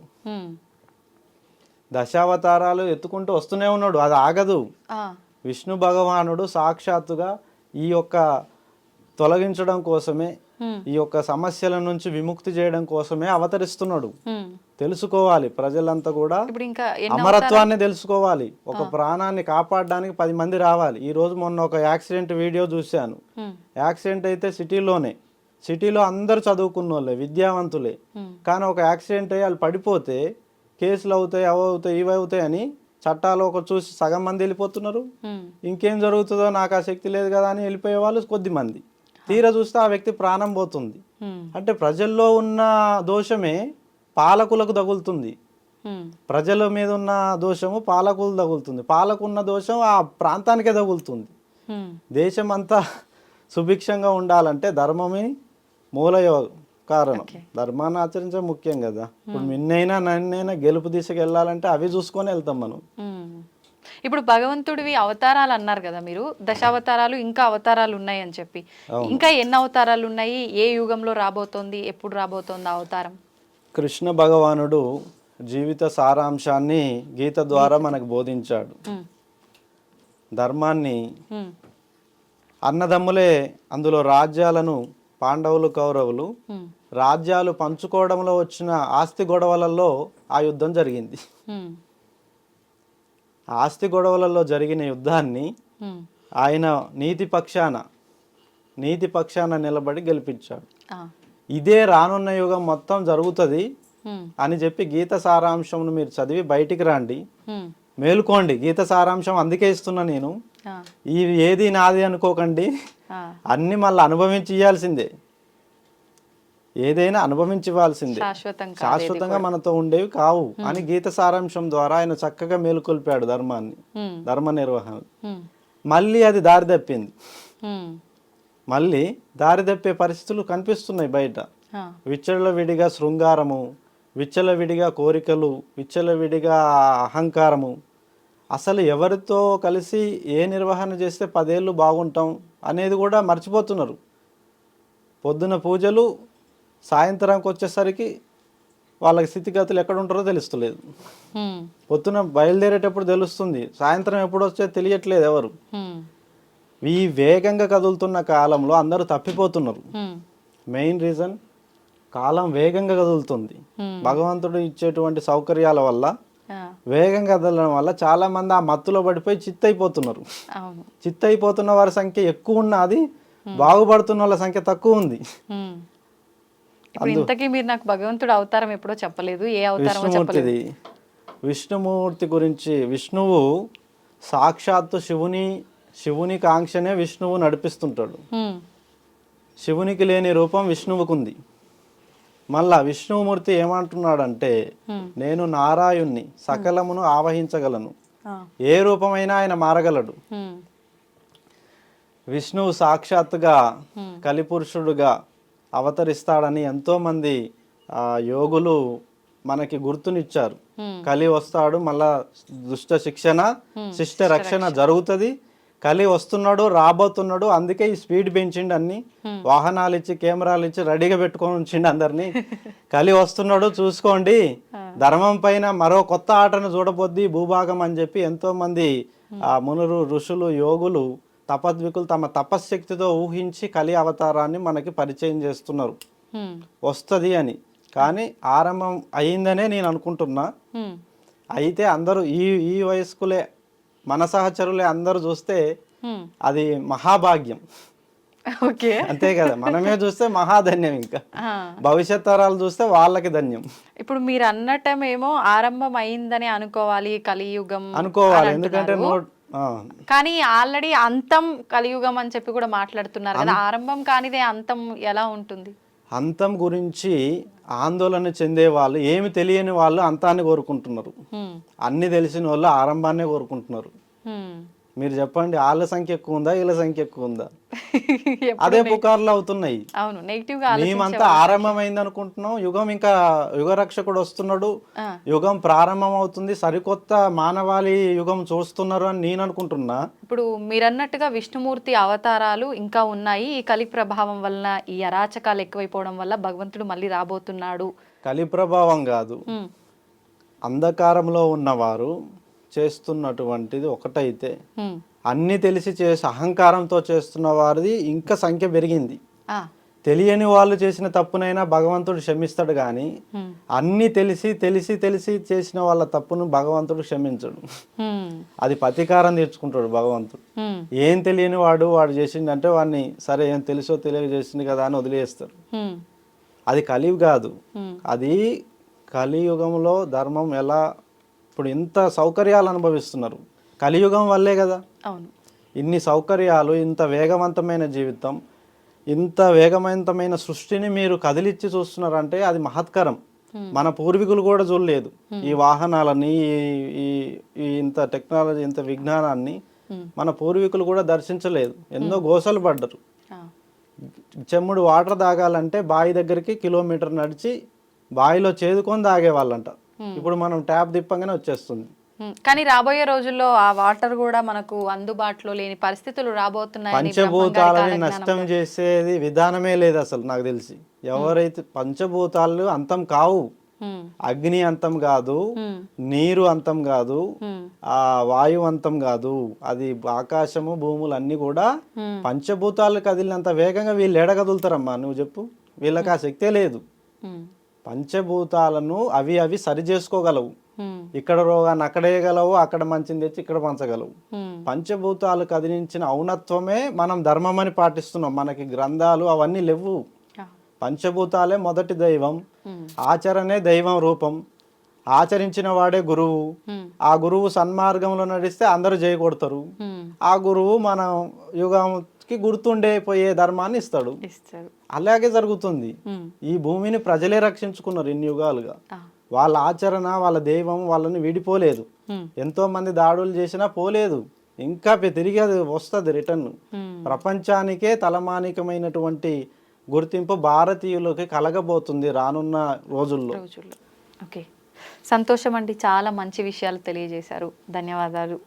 దశావతారాలు ఎత్తుకుంటూ వస్తూనే ఉన్నాడు, అది ఆగదు. విష్ణు భగవానుడు సాక్షాత్తుగా ఈ యొక్క తొలగించడం కోసమే, ఈ యొక్క సమస్యల నుంచి విముక్తి చేయడం కోసమే అవతరిస్తున్నాడు. తెలుసుకోవాలి ప్రజలంతా కూడా, అమరత్వాన్ని తెలుసుకోవాలి. ఒక ప్రాణాన్ని కాపాడడానికి 10 మంది రావాలి. ఈ రోజు మొన్న ఒక యాక్సిడెంట్ వీడియో చూశాను. యాక్సిడెంట్ అయితే సిటీలో అందరు చదువుకున్న వాళ్ళే, విద్యావంతులే. కానీ ఒక యాక్సిడెంట్ అయ్యి వాళ్ళు పడిపోతే కేసులు అవుతాయి, అవి అవుతాయి, ఇవి అవుతాయి అని చట్టాలు ఒక చూసి సగం మంది వెళ్ళిపోతున్నారు. ఇంకేం జరుగుతుందో నాకు ఆ శక్తి లేదు కదా అని వెళ్ళిపోయే వాళ్ళు కొద్ది మంది. తీరా చూస్తే ఆ వ్యక్తి ప్రాణం పోతుంది. అంటే ప్రజల్లో ఉన్న దోషమే పాలకులకు తగులుతుంది. ప్రజల మీద ఉన్న దోషము పాలకులు తగులుతుంది. పాలకున్న దోషం ఆ ప్రాంతానికే తగులుతుంది. దేశం అంతా సుభిక్షంగా ఉండాలంటే ధర్మమే మూల కారణం. ధర్మాన్ని ఆచరించడం ముఖ్యం కదా. ఇప్పుడు నిన్నైనా నన్నైనా గెలుపు దిశకి వెళ్ళాలంటే అవి చూసుకొని వెళ్తాం మనం. ఇప్పుడు భగవంతుడివి అవతారాలు అన్నారు కదా మీరు, దశావతారాలు, ఇంకా అవతారాలు ఉన్నాయి అని చెప్పి, ఇంకా ఎన్ని అవతారాలు ఉన్నాయి? ఏ యుగంలో రాబోతోంది? ఎప్పుడు రాబోతోంది అవతారం? కృష్ణ భగవానుడు జీవిత సారాంశాన్ని గీత ద్వారా మనకు బోధించాడు. ధర్మాన్ని అన్నదమ్ములే అందులో రాజ్యాలను, పాండవులు కౌరవులు రాజ్యాలు పంచుకోవడంలో వచ్చిన ఆస్తి గొడవలలో ఆ యుద్ధం జరిగింది. ఆస్తి గొడవలలో జరిగిన యుద్ధాన్ని ఆయన నీతి పక్షాన నిలబడి గెలిపించాడు. ఇదే రానున్న యుగం మొత్తం జరుగుతుంది అని చెప్పి గీత సారాంశంను మీరు చదివి బయటికి రండి, మేలుకోండి. గీత సారాంశం అందుకే ఇస్తున్నా నేను. ఇవి ఏది నాది అనుకోకండి, అన్ని మళ్ళీ అనుభవించి ఇవ్వాల్సిందే. ఏదైనా అనుభవించి ఇవ్వాల్సిందే, శాశ్వతంగా మనతో ఉండేవి కావు అని గీత సారాంశం ద్వారా ఆయన చక్కగా మేలుకొల్పాడు ధర్మాన్ని, ధర్మ నిర్వహణ. మళ్ళీ అది దారి తప్పింది. మళ్ళీ దారి తప్పే పరిస్థితులు కనిపిస్తున్నాయి బయట. విచ్చలవిడిగా శృంగారము, విచ్చలవిడిగా కోరికలు, విచ్చలవిడిగా అహంకారము. అసలు ఎవరితో కలిసి ఏ నిర్వహణ చేస్తే 10 ఏళ్ళు బాగుంటాం అనేది కూడా మర్చిపోతున్నారు. పొద్దున పూజలు, సాయంత్రానికి వచ్చేసరికి వాళ్ళకి స్థితిగతులు ఎక్కడ ఉంటారో తెలుస్తలేదు. హ్మ్. పొద్దున బయలుదేరేటప్పుడు తెలుస్తుంది, సాయంత్రం ఎప్పుడు వచ్చే తెలియట్లేదు ఎవరు. హ్మ్. ఈ వేగంగా కదులుతున్న కాలంలో అందరూ తప్పిపోతున్నారు. హ్మ్. మెయిన్ రీజన్ కాలం వేగంగా కదులుతుంది. భగవంతుడు ఇచ్చేటువంటి సౌకర్యాల వల్ల ఆ, వేగంగా కదలడం వల్ల చాలా మంది ఆ మత్తులో పడిపోయి చిత్తైపోతున్నారు. అవును. చిత్తైపోతున్న వారి సంఖ్య ఎక్కువ ఉన్నది, బాగుపడుతున్న వాళ్ళ సంఖ్య తక్కువ ఉంది. హ్మ్. ఇప్పుడు ఇంతకీ మీరు నాకు భగవంతుడు అవతారం ఎప్పుడో చెప్పలేదు, ఏ అవతారమో చెప్పలేదు. విష్ణుమూర్తిది. విష్ణుమూర్తి గురించి, విష్ణువు సాక్షాత్తు శివుని కాంక్షనే విష్ణువు నడిపిస్తుంటాడు. హ్మ్. శివునికి లేని రూపం విష్ణువుకుంది. మళ్ళా విష్ణుమూర్తి ఏమంటున్నాడంటే, నేను నారాయణ్ణి, సకలమును ఆవహించగలను, ఆ. ఏ రూపమైనా ఆయన మారగలడు. హ్మ్. విష్ణువు సాక్షాత్తుగా కలిపురుషుడుగా అవతరిస్తాడని ఎంతోమంది యోగులు మనకి గుర్తునిచ్చారు. కలి వస్తాడు, మళ్ళా దుష్ట శిక్షణ శిష్ట రక్షణ జరుగుతుంది, కలి వస్తున్నాడు, రాబోతున్నాడు, అందుకే ఈ స్పీడ్ పెంచిండు, అన్ని వాహనాలు ఇచ్చి కెమెరాలు ఇచ్చి రెడీగా పెట్టుకొని ఉంచిండు అందరినీ. కలి వస్తున్నాడు చూసుకోండి, ధర్మం పైన మరో కొత్త ఆటను చూడబోద్ది భూభాగం అని చెప్పి ఎంతో మంది మునులు, ఋషులు, యోగులు, తపద్వికులు తమ తపశ్శక్తితో ఊహించి కలి అవతారాన్ని మనకి పరిచయం చేస్తున్నారు వస్తుంది అని. కానీ ఆరంభం అయిందనే నేను అనుకుంటున్నా. అయితే అందరూ ఈ వయస్కులే, మన సహచరులే అందరూ చూస్తే అది మహాభాగ్యం. ఓకే. అంతే కదా, మనమే చూస్తే మహాధన్యం, ఇంకా భవిష్యత్ తరాలు చూస్తే వాళ్ళకి ధన్యం. ఇప్పుడు మీరు అన్నట్టమేమో ఆరంభం అయిందని అనుకోవాలి కలియుగం అనుకోవాలి, ఎందుకంటే కానీ ఆల్రెడీ అంతం కలియుగం అని చెప్పి కూడా మాట్లాడుతున్నారు కదా, ఆరంభం కానిదే అంతం ఎలా ఉంటుంది? అంతం గురించి ఆందోళన చెందే వాళ్ళు, ఏమి తెలియని వాళ్ళు అంతాన్ని కోరుకుంటున్నారు, అన్ని తెలిసిన వాళ్ళు ఆరంభాన్నే కోరుకుంటున్నారు. మీరు చెప్పండి, వాళ్ళ సంఖ్య ఎక్కువ ఉందా, వీళ్ళ సంఖ్య ఎక్కువ ఉందా? అదే పుకార్లు అవుతున్నాయి. అవును, నెగిటివ్ గా మేమంతా ఆరంభమైంది అనుకుంటున్నాం, యుగం ఇంకా యుగరక్షకుడు వస్తున్నాడు, యుగం ప్రారంభం అవుతుంది, సరికొత్త మానవాళి యుగం చూస్తున్నారు అని నేను అనుకుంటున్నా. ఇప్పుడు మీరన్నట్టుగా విష్ణుమూర్తి అవతారాలు ఇంకా ఉన్నాయి, ఈ కలి ప్రభావం వలన, ఈ అరాచకాలు ఎక్కువైపోవడం వల్ల భగవంతుడు మళ్ళీ రాబోతున్నాడు. కలి ప్రభావం కాదు, అంధకారంలో ఉన్నవారు చేస్తున్నటువంటిది ఒకటైతే, అన్ని తెలిసి చేసి అహంకారంతో చేస్తున్న వారిది ఇంకా సంఖ్య పెరిగింది. తెలియని వాళ్ళు చేసిన తప్పునైనా భగవంతుడు క్షమిస్తాడు, కానీ అన్ని తెలిసి తెలిసి తెలిసి చేసిన వాళ్ళ తప్పును భగవంతుడు క్షమించడు. అది ప్రతీకారం తీర్చుకుంటాడు భగవంతుడు. ఏం తెలియని వాడు చేసిందంటే వాడిని సరే ఏం తెలుసో తెలియజేసింది కదా అని వదిలేస్తాడు. అది కలియుగం కాదు, అది కలియుగంలో ధర్మం ఎలా, ఇప్పుడు ఇంత సౌకర్యాలు అనుభవిస్తున్నారు కలియుగం వల్లే కదా. అవును, ఇన్ని సౌకర్యాలు, ఇంత వేగవంతమైన జీవితం, ఇంత వేగవంతమైన సృష్టిని మీరు కదిలిచ్చి చూస్తున్నారంటే అది మహత్కరం. మన పూర్వీకులు కూడా చూడలేదు ఈ వాహనాలని, ఈ ఇంత టెక్నాలజీ, ఇంత విజ్ఞానాన్ని మన పూర్వీకులు కూడా దర్శించలేదు. ఎన్నో గోసలు పడ్డరు. చెమ్ముడు వాటర్ తాగాలంటే బావి దగ్గరికి కిలోమీటర్ నడిచి బావిలో చేదుకొని తాగేవాళ్ళంట. ఇప్పుడు మనం ట్యాప్ తిప్పంగానే వచ్చేస్తుంది. కానీ రాబోయే రోజుల్లో ఆ వాటర్ కూడా మనకు అందుబాటులో లేని పరిస్థితులు రాబోతున్నాయి. పంచభూతాలని నష్టం చేసేది విధానమే లేదు అసలు నాకు తెలిసి. ఎవరైతే పంచభూతాలు అంతం కావు, అగ్ని అంతం కాదు, నీరు అంతం కాదు, ఆ వాయువు అంతం కాదు, అది ఆకాశము భూములు అన్ని కూడా పంచభూతాలు కదిలినంత వేగంగా వీళ్ళు ఎడ కదులుతారమ్మా నువ్వు చెప్పు. వీళ్ళకి ఆ శక్తే లేదు. పంచభూతాలను అవి సరి చేసుకోగలవు. ఇక్కడ రోగాన్ని అక్కడేయగలవు, అక్కడ మంచిని తెచ్చి ఇక్కడ పంచగలవు. పంచభూతాలు కదిలించిన ఔన్నత్వమే మనం ధర్మం అని పాటిస్తున్నాం. మనకి గ్రంథాలు అవన్నీ లేవు. పంచభూతాలే మొదటి దైవం, ఆచరణే దైవం రూపం. ఆచరించిన వాడే గురువు. ఆ గురువు సన్మార్గంలో నడిస్తే అందరూ జయ కొడతారు. ఆ గురువు మన యుగానికి గుర్తుండేపోయే ధర్మాన్ని ఇస్తాడు. అలాగే జరుగుతుంది. ఈ భూమిని ప్రజలే రక్షించుకున్నారు ఇన్ని యుగాలుగా. వాళ్ళ ఆచరణ, వాళ్ళ దైవం వాళ్ళని విడిపోలేదు. ఎంతో మంది దాడులు చేసినా పోలేదు, ఇంకా తిరిగి అది వస్తుంది రిటర్న్. ప్రపంచానికే తలమానికమైనటువంటి గుర్తింపు భారతీయులకి కలగబోతుంది రానున్న రోజుల్లో. ఓకే, సంతోషం అండి, చాలా మంచి విషయాలు తెలియజేశారు. ధన్యవాదాలు.